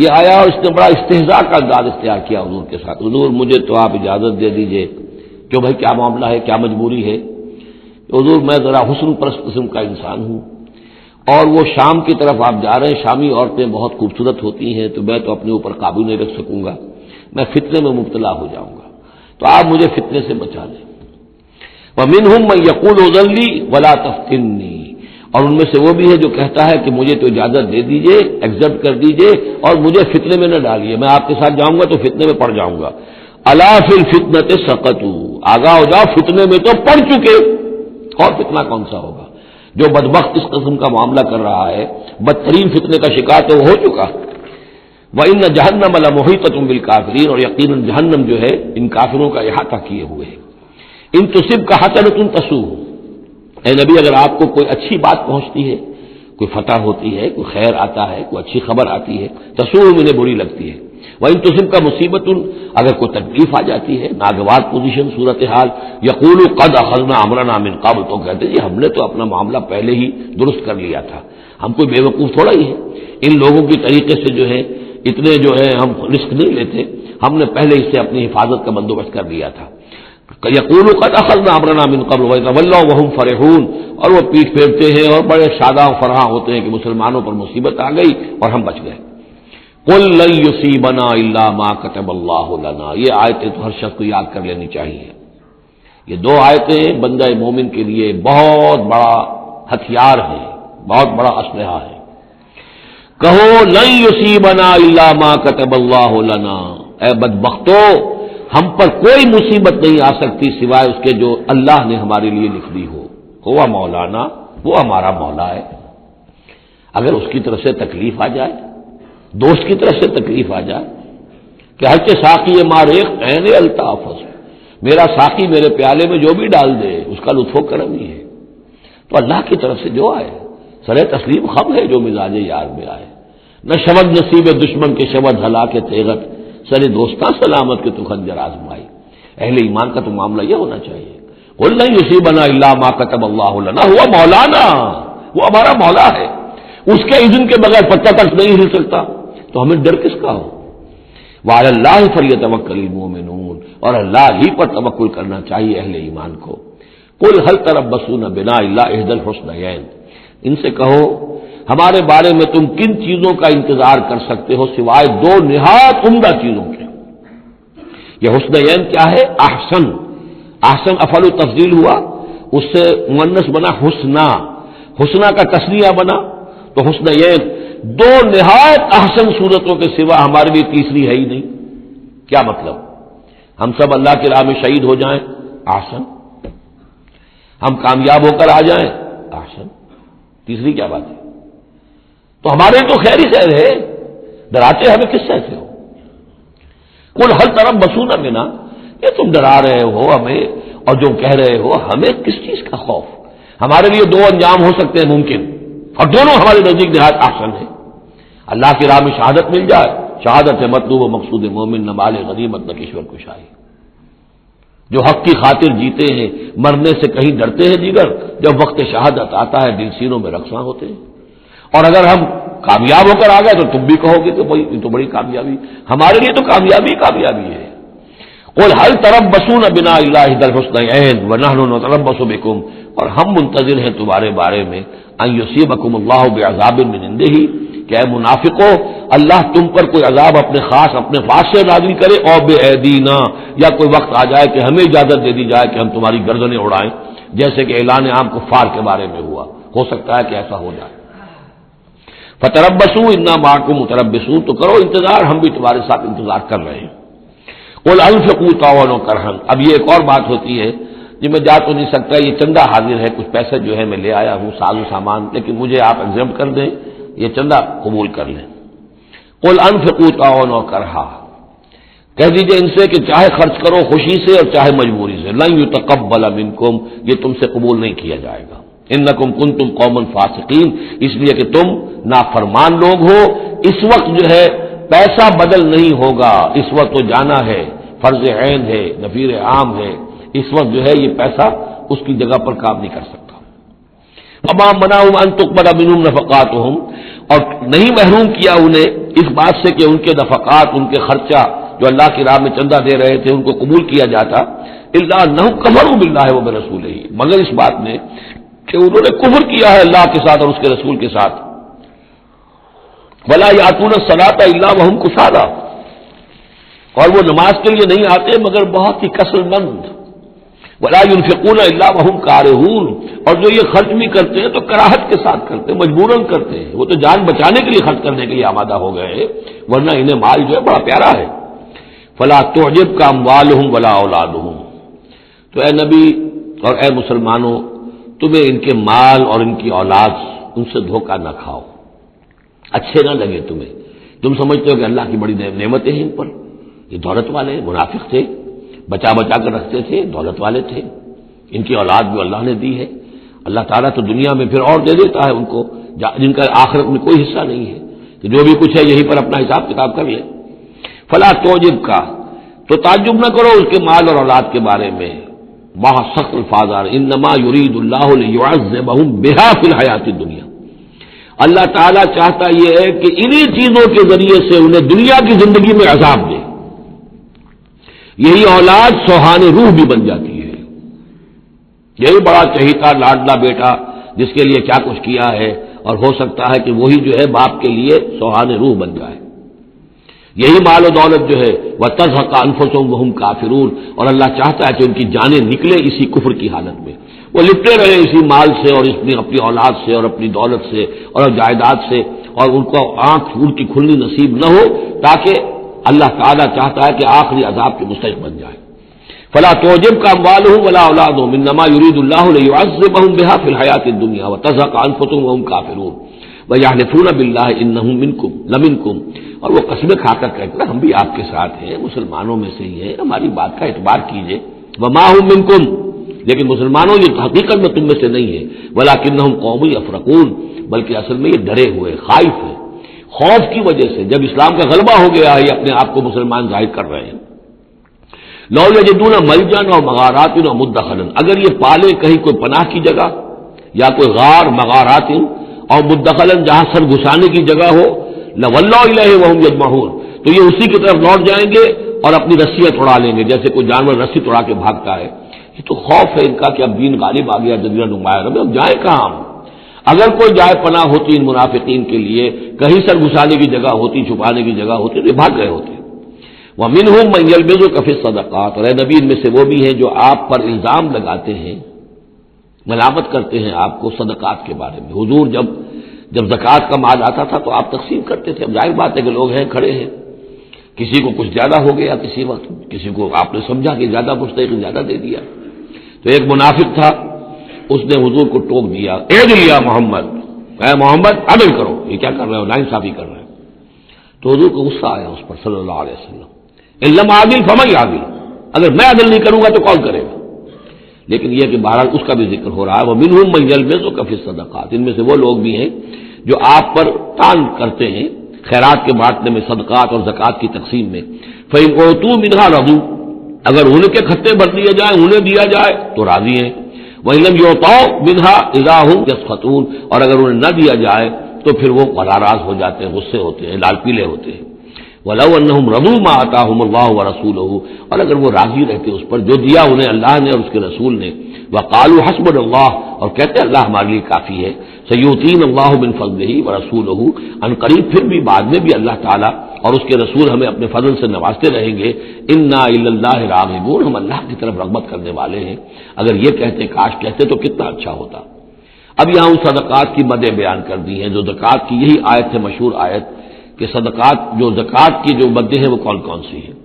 یہ آیا اور اس نے بڑا استہزاء کا انداز اختیار کیا حضور کے ساتھ، حضور مجھے تو آپ اجازت دے دیجئے۔ کیوں بھائی کیا معاملہ ہے، کیا مجبوری ہے؟ حضور میں ذرا حسن پرست قسم کا انسان ہوں، اور وہ شام کی طرف آپ جا رہے ہیں، شامی عورتیں بہت خوبصورت ہوتی ہیں، تو میں تو اپنے اوپر قابو نہیں رکھ سکوں گا، میں فتنے میں مبتلا ہو جاؤں گا، تو آپ مجھے فتنے سے بچا لیں۔ ومنہم من یقول اذن لی ولا تفتنی، اور ان میں سے وہ بھی ہے جو کہتا ہے کہ مجھے تو اجازت دے دیجئے، ایکسپٹ کر دیجئے اور مجھے فتنے میں نہ ڈالیے، میں آپ کے ساتھ جاؤں گا تو فتنے میں پڑ جاؤں گا۔ الا فی الفتنۃ سقطوا، آگاہ ہو جاؤ فتنے میں تو پڑ چکے، اور فتنہ کون سا ہوگا؟ جو بدبخت اس قسم کا معاملہ کر رہا ہے، بدترین فتنے کا شکار تو ہو چکا۔ وَإِنَّ جَهَنَّمَ لَمُحِيطَةٌ بِالْكَافِرِينَ، اور یقیناً جہنم جو ہے ان کافروں کا احاطہ کیے ہوئے ہے۔ ان تصبک حسنۃ تسؤہ، اے نبی اگر آپ کو کوئی اچھی بات پہنچتی ہے، کوئی فتح ہوتی ہے، کوئی خیر آتا ہے، کوئی اچھی خبر آتی ہے، تسوءہم انہیں بری لگتی ہے، وَإِن تُصِبْكَ مُصِیبَۃٌ اگر کوئی تکلیف آ جاتی ہے، ناگوار پوزیشن، صورتحال، یقولوا قد اخذنا امرنا من قبل، تو کہتے ہیں جی ہم نے تو اپنا معاملہ پہلے ہی درست کر لیا تھا، ہم کوئی بے وقوف تھوڑا ہی ہے، ان لوگوں کی طریقے سے جو ہے اتنے جو ہے ہم رسک نہیں لیتے، ہم نے پہلے اس سے اپنی حفاظت کا بندوبست کر لیا تھا۔ یقولوا قد اخذنا امرنا من قبل ويتولوا وهم فرحون، اور وہ پیٹھ پھیرتے ہیں اور بڑے شاداں و فرحاں ہوتے ہیں کہ مسلمانوں پر مصیبت آ گئی اور ہم بچ گئے۔ قل لن يصيبنا الا ما كتب الله لنا، یہ آیتیں تو ہر شخص کو یاد کر لینی چاہیے۔ یہ دو آیتیں بندہ مومن کے لیے بہت بڑا ہتھیار ہیں، بہت بڑا اسلحہ ہے۔ کہو لن يصيبنا الا ما كتب الله لنا، اے بدبختو ہم پر کوئی مصیبت نہیں آ سکتی سوائے اس کے جو اللہ نے ہمارے لیے لکھ دی ہو۔ ہوا مولانا، وہ ہمارا مولا ہے، اگر اس کی طرف سے تکلیف آ جائے، دوست کی طرف سے تکلیف آ جائے کہ ہر کے ساقی ماریخ عین الطافظ، میرا ساقی میرے پیالے میں جو بھی ڈال دے اس کا لطف و کرم ہی ہے، تو اللہ کی طرف سے جو آئے سر تسلیم خم ہے جو مزاج یار میں آئے، نہ شبد نصیب دشمن کے شبد ہلا کے تیغت، سر دوستاں سلامت کے تو خنجر آزمائی۔ اہل ایمان کا تو معاملہ یہ ہونا چاہیے، قل لن یصیبنا الا ما كتب الله لنا ہوا مولانا، وہ ہمارا مولا ہے، اس کے اذن کے بغیر پتہ تک نہیں ہل سکتا، تو ہمیں ڈر کس کا ہو؟ وعلی اللہ فلیتوکل المؤمنون، اور اللہ ہی پر توکل کرنا چاہیے اہل ایمان کو۔ قل هل تربصون بنا الا احدى الحسنيين، ان سے کہو ہمارے بارے میں تم کن چیزوں کا انتظار کر سکتے ہو سوائے دو نہایت عمدہ چیزوں کے۔ یہ حسنین کیا ہے؟ احسن، احسن افعل تفضیل ہوا، اس سے مؤنث بنا حسنا، حسنا کا تثنیہ بنا، تو حسنین دو نہایت احسن صورتوں کے سوا ہمارے لیے تیسری ہے ہی نہیں۔ کیا مطلب؟ ہم سب اللہ کی راہ میں شہید ہو جائیں، احسن، ہم کامیاب ہو کر آ جائیں، احسن، تیسری کیا بات ہے؟ تو ہمارے تو خیر ہی خیر ہے، ڈراتے ہمیں کس سے ہو؟ قل هل تربصون بنا، یہ تم ڈرا رہے ہو ہمیں اور جو کہہ رہے ہو ہمیں کس چیز کا خوف؟ ہمارے لیے دو انجام ہو سکتے ہیں ممکن، اور دونوں ہمارے نزدیک نہایت احسن ہے۔ اللہ کی راہ میں شہادت مل جائے، شہادت ہے مطلوب و مقصود مومن، نہ مال غنیمت نہ کشور کشائی۔ جو حق کی خاطر جیتے ہیں مرنے سے کہیں ڈرتے ہیں جگر، جب وقت شہادت آتا ہے دل سینوں میں رقصاں ہوتے ہیں۔ اور اگر ہم کامیاب ہو کر آ گئے تو تم بھی کہو گے کہ بھائی یہ تو بڑی کامیابی، ہمارے لیے تو کامیابی کامیابی ہے۔ قل هل تربصون بنا الا احدى الحسنيين ونحن نتربص بكم، اور ہم منتظر ہیں تمہارے بارے میں ان يصيبكم الله بعذاب من عنده، کہ اے منافقو اللہ تم پر کوئی عذاب اپنے خاص اپنے پاس سے نازل کرے، اور بأيدينا، یا کوئی وقت آ جائے کہ ہمیں اجازت دے دی جائے کہ ہم تمہاری گردنیں اڑائیں، جیسے کہ اعلان عام کفار کے بارے میں ہوا، ہو سکتا ہے کہ ایسا ہو جائے۔ فتربصوا انا معكم متربصون، تو کرو انتظار، ہم بھی تمہارے ساتھ انتظار کر رہے ہیں۔ قل انفقوا طوعا وكرها، اب یہ ایک اور بات ہوتی ہے جی میں جا تو نہیں سکتا، یہ چندہ حاضر ہے، کچھ پیسے جو ہے میں لے آیا ہوں ساز و سامان، لیکن مجھے آپ ایگزمپٹ کر دیں، یہ چندہ قبول کر لیں۔ قل انفقوا طوعا وكرها، کہہ دیجئے ان سے کہ چاہے خرچ کرو خوشی سے اور چاہے مجبوری سے، لن يتقبل منكم، یہ تم سے قبول نہیں کیا جائے گا، انکم کنتم قوما فاسقین، اس لیے کہ تم نافرمان لوگ ہو۔ اس وقت جو ہے پیسہ بدل نہیں ہوگا، اس وقت تو جانا ہے، فرض عین ہے، نفیر عام ہے، اس وقت جو ہے یہ پیسہ اس کی جگہ پر کام نہیں کر سکتا۔ وما منعهم ان تقبل منهم نفقاتهم، اور نہیں محروم کیا انہیں اس بات سے کہ ان کے نفقات، ان کے خرچہ جو اللہ کی راہ میں چندہ دے رہے تھے ان کو قبول کیا جاتا، الا انهم كفروا بالله وبرسوله، مگر اس بات میں کہ انہوں نے کفر کیا ہے اللہ کے ساتھ اور اس کے رسول کے ساتھ۔ ولا یاتون الصلاۃ الا وهم کسالى، اور وہ نماز کے لیے نہیں آتے مگر بہت ہی کسل مند۔ ولا ينفقون الا وهم کارهون، اور جو یہ خرچ بھی کرتے ہیں تو کراہت کے ساتھ کرتے ہیں، مجبوراً کرتے ہیں، وہ تو جان بچانے کے لیے خرچ کرنے کے لیے آمادہ ہو گئے ہیں، ورنہ انہیں مال جو ہے بڑا پیارا ہے۔ فلا تعجبك اموالهم ولا اولادهم، تو اے نبی اور اے مسلمانوں تمہیں ان کے مال اور ان کی اولاد ان سے دھوکہ نہ کھاؤ، اچھے نہ لگے تمہیں، تم سمجھتے ہو کہ اللہ کی بڑی نعمتیں ہیں ان پر، یہ دولت والے منافق تھے، بچا بچا کر رکھتے تھے، دولت والے تھے، ان کی اولاد بھی اللہ نے دی ہے، اللہ تعالیٰ تو دنیا میں پھر اور دے دیتا ہے ان کو جن کا آخرت میں کوئی حصہ نہیں ہے کہ جو بھی کچھ ہے یہیں پر اپنا حساب کتاب کر لیں. فلا توجب کا تو تعجب نہ کرو اس کے مال اور اولاد کے بارے میں. وہاں سخت الفاظ آ رہے انما یرید اللہ لیعذبہم بہا فی الحیات الدنیا. اللہ تعالیٰ چاہتا یہ ہے کہ انہی چیزوں کے ذریعے سے انہیں دنیا کی زندگی میں عذاب دے. یہی اولاد سوہان روح بھی بن جاتی ہے. یہی بڑا چہیتا لاڈلا بیٹا جس کے لیے کیا کچھ کیا ہے اور ہو سکتا ہے کہ وہی جو ہے باپ کے لیے سوہان روح بن جائے. یہی مال و دولت جو ہے وَتَزْهَقَ أَنفُسُهُمْ وَهُمْ کافرون، اور اللہ چاہتا ہے کہ ان کی جانیں نکلے اسی کفر کی حالت میں، وہ لپٹے رہے اسی مال سے اور اپنی اولاد سے اور اپنی دولت سے اور جائیداد سے، اور ان کو آنکھ ان کی کھلنی نصیب نہ ہو، تاکہ اللہ تعالیٰ چاہتا ہے کہ آخری عذاب کے مستحق بن جائے. فلا تعجبك أموالهم ولا أولادهم إنما يريد الله ليعذبهم بها في الحياة الدنيا وتزهق أنفسهم وهم كافرون ويحلفون بالله إنهم منكم لمنكم، اور وہ قسمیں کھا کر کہتے ہیں ہم بھی آپ کے ساتھ ہیں، مسلمانوں میں سے ہی ہیں، ہماری بات کا اعتبار کیجئے. وما هم منكم، لیکن مسلمانوں یہ حقیقت میں تم میں سے نہیں ہے. ولكنهم قوم يفرقون، بلکہ اصل میں یہ ڈرے ہوئے خائف ہیں، خوف کی وجہ سے جب اسلام کا غلبہ ہو گیا ہے یہ اپنے آپ کو مسلمان ظاہر کر رہے ہیں. لو یجدون ملجا و مغارات و مدخلا، اگر یہ پالے کہیں کوئی پناہ کی جگہ یا کوئی غار مغارات اور مدخلا جہاں سر گھسانے کی جگہ ہو، لولوا الیہ وہم یجمعون، تو یہ اسی کی طرف لوٹ جائیں گے اور اپنی رسیاں توڑا لیں گے جیسے کوئی جانور رسی توڑا کے بھاگتا ہے. یہ تو خوف ہے ان کا کہ اب دین غالب آ گیا جزیرہ نمایاں میں، اب جائیں کہاں ہم؟ اگر کوئی جائے پناہ ہوتی ان منافقین کے لیے، کہیں سر گھسانے کی جگہ ہوتی، چھپانے کی جگہ ہوتی تو یہ بھاگ گئے ہوتے. وَمِنْهُمْ مَنْ يَلْمِزُكَ فِي الصَّدَقَاتِ، اور اے نبی ان میں سے وہ بھی ہیں جو آپ پر الزام لگاتے ہیں، ملامت کرتے ہیں آپ کو صدقات کے بارے میں. حضور جب زکوٰۃ کا مال آتا تھا تو آپ تقسیم کرتے تھے. اب ظاہر بات ہے کہ لوگ ہیں کھڑے ہیں، کسی کو کچھ زیادہ ہو گیا کسی وقت، کسی کو آپ نے سمجھا کہ زیادہ مستحق زیادہ دے دیا. تو ایک منافق تھا، اس نے حضور کو ٹوک دیا، عدل یا محمد، اے محمد عدل کرو، یہ کیا کر رہے ہو، ناانصافی کر رہے ہیں. تو حضور کو غصہ آیا اس پر صلی اللہ علیہ وسلم، علم عادل فمن عادل، اگر میں عدل نہیں کروں گا تو کون کرے گا. لیکن یہ کہ بہرحال اس کا بھی ذکر ہو رہا ہے. وہ منہم من یلمزک فی الصدقات، ان میں سے وہ لوگ بھی ہیں جو آپ پر تان کرتے ہیں خیرات کے بانٹنے میں، صدقات اور زکوٰۃ کی تقسیم میں. فإن أوتوا منها رضوا، اگر ان کے کھتے بھر دیے جائیں، انہیں دیا جائے تو راضی ہیں. وإن لم يعطوا منها إذا هم يسخطون، اور اگر انہیں نہ دیا جائے تو پھر وہ ناراض ہو جاتے ہیں، غصے ہوتے ہیں، لال پیلے ہوتے ہیں. وَلَوْ أَنَّهُمْ رَضُوا مَا آتَاهُمُ اللَّهُ وَرَسُولُهُ، اور اگر وہ راضی رہتے اس پر جو دیا انہیں اللہ نے اور اس کے رسول نے. وَقَالُوا حَسْبُنَا اللَّهُ، اور کہتے ہیں اللہ ہمارے لیے کافی ہے. سَيُؤْتِينَا اللَّهُ مِن فَضْلِهِ وَرَسُولُهُ، ان قریب پھر بھی بعد میں بھی اللہ تعالیٰ اور اس کے رسول ہمیں اپنے فضل سے نوازتے رہیں گے. اِنَّا إِلَى اللَّهِ رَاغِبُونَ، ہم اللہ کی طرف رغبت کرنے والے ہیں. اگر یہ کہتے کاش کہتے تو کتنا اچھا ہوتا. اب یہاں ان صدقات کی مدیں بیان کر دی ہیں جو زکوٰۃ کی، یہی آیت ہے مشہور آیت کہ صدقات جو زکوٰۃ کی جو مدیں ہیں وہ کون کون سی ہیں.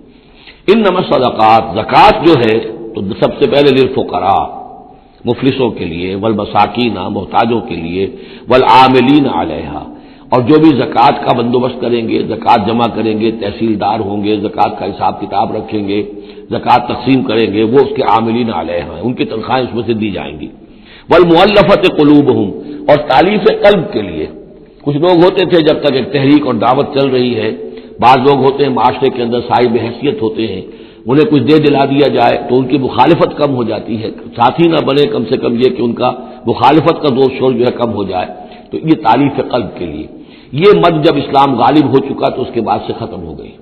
انما صدقات، زکوٰۃ جو ہے تو سب سے پہلے للفقراء، مفلسوں کے لیے، والمساکین، محتاجوں کے لیے، والعاملین علیہا، اور جو بھی زکوٰۃ کا بندوبست کریں گے، زکوٰۃ جمع کریں گے، تحصیلدار ہوں گے، زکوٰۃ کا حساب کتاب رکھیں گے، زکوٰۃ تقسیم کریں گے، وہ اس کے عاملین علیہا ہیں، ان کی تنخواہیں اس میں سے دی جائیں گی. والمؤلفۃ قلوبہم، اور تالیف قلب کے لیے. کچھ لوگ ہوتے تھے جب تک ایک تحریک اور دعوت چل رہی ہے، بعض لوگ ہوتے ہیں معاشرے کے اندر صاحب حیثیت ہوتے ہیں، انہیں کچھ دے دلا دیا جائے تو ان کی مخالفت کم ہو جاتی ہے، ساتھی نہ بنے، کم سے کم یہ کہ ان کا مخالفت کا دور شور جو ہے کم ہو جائے. تو یہ تالیف قلب کے لیے. یہ مد جب اسلام غالب ہو چکا تو اس کے بعد سے ختم ہو گئی.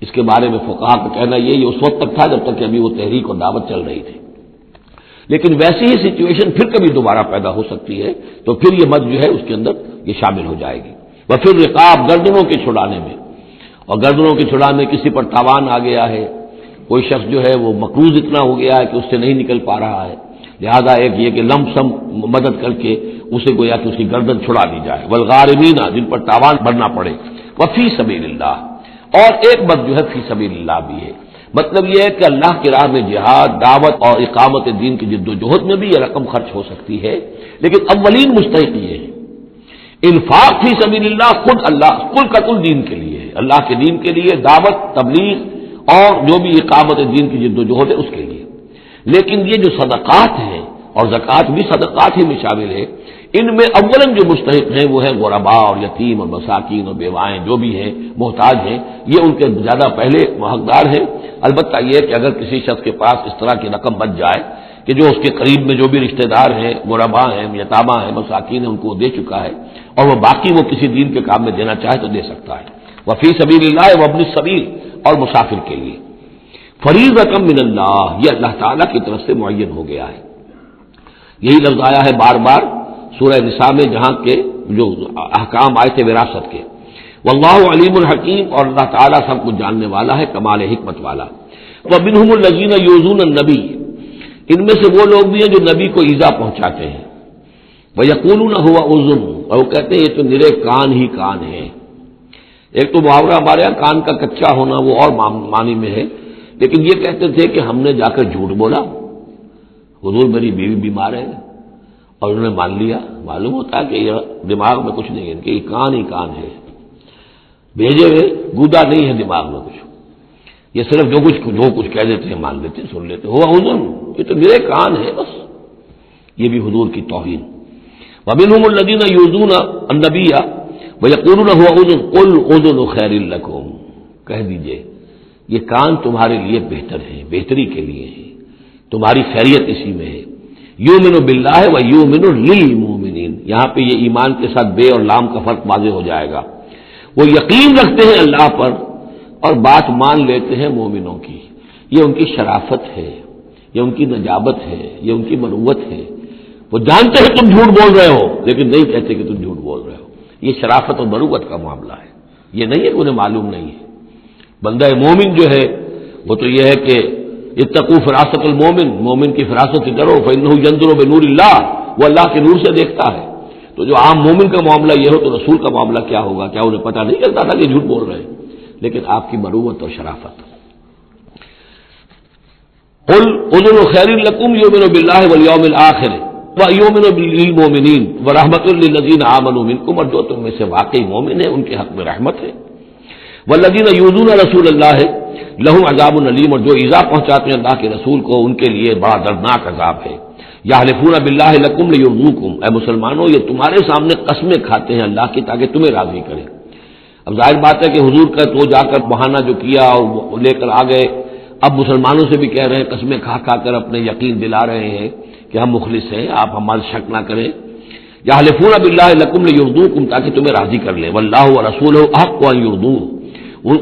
اس کے بارے میں فقہا کا کہنا یہ اس وقت تک تھا جب تک کہ ابھی وہ تحریک اور دعوت چل رہی تھی. لیکن ویسی ہی سچویشن پھر کبھی دوبارہ پیدا ہو سکتی ہے تو پھر یہ مد جو ہے اس کے اندر یہ شامل ہو جائے گی. وفر رقاب، گردنوں کے چھڑانے میں، اور گردنوں کے چھڑانے کسی پر تاوان آ گیا ہے، کوئی شخص جو ہے وہ مقروض اتنا ہو گیا ہے کہ اس سے نہیں نکل پا رہا ہے، لہذا ایک یہ کہ لم سم مدد کر کے اسے گویا کہ اس کی گردن چھڑا دی جائے. والغارمین، جن پر تاوان بھرنا پڑے. وفی سبیل اللہ، اور ایک مد جو ہے فی سبیل اللہ بھی ہے. مطلب یہ ہے کہ اللہ کی راہ میں جہاد، دعوت اور اقامت دین کی جد و جہد میں بھی یہ رقم خرچ ہو سکتی ہے، لیکن اولین مستحق یہ ہے. انفاق فی سبیل اللہ خود اللہ کل کا کل دین کے لیے ہے، اللہ کے دین کے لیے، دعوت، تبلیغ اور جو بھی اقامت دین کی جد و جہد ہے اس کے لیے. لیکن یہ جو صدقات ہیں اور زکوٰۃ بھی صدقات ہی میں شامل ہے. ان میں اولن جو مستحق ہیں وہ ہیں غربا اور یتیم اور مساکین اور بیوائیں جو بھی ہیں محتاج ہیں، یہ ان کے زیادہ پہلے حقدار ہیں. البتہ یہ کہ اگر کسی شخص کے پاس اس طرح کی رقم بچ جائے کہ جو اس کے قریب میں جو بھی رشتہ دار ہیں، غربا ہیں، یتامہ ہیں، مساکین ہیں، ان کو دے چکا ہے اور وہ باقی وہ کسی دین کے کام میں دینا چاہے تو دے سکتا ہے. وفی سبیل اللہ وابن السبیل، اور مسافر کے لیے فریضۃ من اللہ، یہ اللہ تعالیٰ کی طرف سے معین ہو گیا ہے. یہی لفظ آیا ہے بار بار سورہ نساء میں جہاں کے جو احکام آئے تھے وراثت کے. واللہ علیم الحکیم، اور اللہ تعالیٰ سب کچھ جاننے والا ہے، کمال حکمت والا. ومنہم الذین یؤذون النبی، ان میں سے وہ لوگ بھی ہیں جو نبی کو ایذا پہنچاتے ہیں. ویقولون هو اذن، اور وہ کہتے ہیں یہ تو نرے کان ہی کان ہے. ایک تو محاورہ ہمارے یہاں کان کا کچا ہونا وہ اور معنی میں ہے، لیکن یہ کہتے تھے کہ ہم نے جا کر جھوٹ بولا، حضور میری بیوی بیمار ہے اور انہوں نے مان لیا. معلوم ہوتا ہے کہ یہ دماغ میں کچھ نہیں ہے، ان کے یہ کان ہی کان ہے، بھیجے ہوئے گودا نہیں ہے دماغ میں کچھ. یہ صرف جو کچھ کہہ دیتے ہیں مان لیتے ہیں، سن لیتے ہیں. ہوا اذن، یہ تو میرے کان ہے بس. یہ بھی حضور کی توہین. ومنہم الذین یؤذون النبی ویقولون هو اذن قل اذن خیر لکم، کہہ دیجئے یہ کان تمہارے لیے بہتر ہے، بہتری کے لیے ہے، تمہاری خیریت اسی میں ہے. یؤمن باللہ و یؤمن للمؤمنین، یہاں پہ یہ ایمان کے ساتھ بے اور لام کا فرق واضح ہو جائے گا. وہ یقین رکھتے ہیں اللہ پر اور بات مان لیتے ہیں مومنوں کی. یہ ان کی شرافت ہے، یہ ان کی نجابت ہے، یہ ان کی مروت ہے. وہ جانتے ہیں تم جھوٹ بول رہے ہو لیکن نہیں کہتے کہ تم جھوٹ بول رہے ہو. یہ شرافت اور مروت کا معاملہ ہے. یہ نہیں ہے کہ انہیں معلوم نہیں ہے. بندہ مومن جو ہے وہ تو یہ ہے کہ اتقوا فراست المومن، مومن کی فراست سے ڈرو، فإنہ ينظر بنور اللہ، وہ اللہ کے نور سے دیکھتا ہے. تو جو عام مومن کا معاملہ یہ ہو تو رسول کا معاملہ کیا ہوگا؟ کیا انہیں پتہ نہیں چلتا تھا کہ جھوٹ بول رہے ہیں؟ لیکن آپ کی مروت اور شرافت. قل اذن خیر لکم یؤمن باللہ والیوم الآخر ویؤمن بالمؤمنین ورحمۃ للذین آمنوا منکم، اور جو تم میں سے واقعی مومن ہیں ان کے حق میں رحمت ہے. والذین یؤذون رسول اللہ لہم عذاب علیم، اور جو ایذا پہنچاتے ہیں اللہ کے رسول کو ان کے لیے بڑا دردناک عذاب ہے. یحلفون باللہ لکم لیرضوکم، اے مسلمانوں یہ تمہارے سامنے قسمیں کھاتے ہیں اللہ کی تاکہ تمہیں راضی کریں. اب ظاہر بات ہے کہ حضور کا تو جا کر بہانہ جو کیا اور لے کر آ گئے، اب مسلمانوں سے بھی کہہ رہے ہیں، قسمیں کھا کھا کر اپنے یقین دلا رہے ہیں کہ ہم مخلص ہیں، آپ ہمارے شک نہ کریں. یحلفون باللہ لکم لیرضوکم، تاکہ تمہیں راضی کر لیں. واللہ ورسولہ احق ان یرضوہ،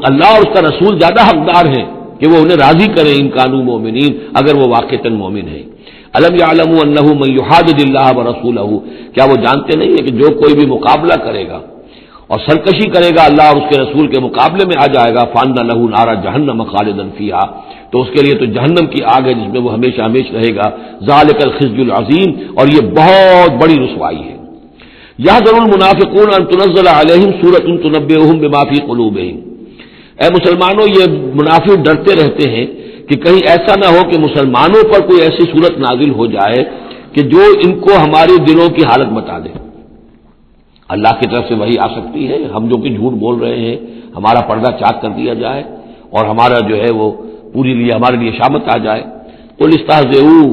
اللہ اور اس کا رسول زیادہ حقدار ہیں کہ وہ انہیں راضی کریں ان کانوا مومنین، اگر وہ واقعتاً مومن ہیں. الم یعلموا انہ من یحادد اللہ ورسولہ، کیا وہ جانتے نہیں ہیں کہ جو کوئی بھی مقابلہ کرے گا اور سرکشی کرے گا اللہ اور اس کے رسول کے مقابلے میں آ جائے گا، فان لہ نار جہنم خالدا فیہا، تو اس کے لیے تو جہنم کی آگ ہے جس میں وہ ہمیشہ ہمیشہ رہے گا. ذالک الخزي العظیم، اور یہ بہت بڑی رسوائی ہے. یحذر المنافقون ان تنزل علیہم سورۃ تنبئہم بما فی قلوبہم، اے مسلمانوں یہ منافق ڈرتے رہتے ہیں کہ کہیں ایسا نہ ہو کہ مسلمانوں پر کوئی ایسی صورت نازل ہو جائے کہ جو ان کو ہمارے دلوں کی حالت بتا دے. اللہ کی طرف سے وہی آ سکتی ہے، ہم جو کہ جھوٹ بول رہے ہیں ہمارا پردہ چاک کر دیا جائے اور ہمارا جو ہے وہ پوری لیے ہمارے لیے شامت آ جائے. قل استہزئوا،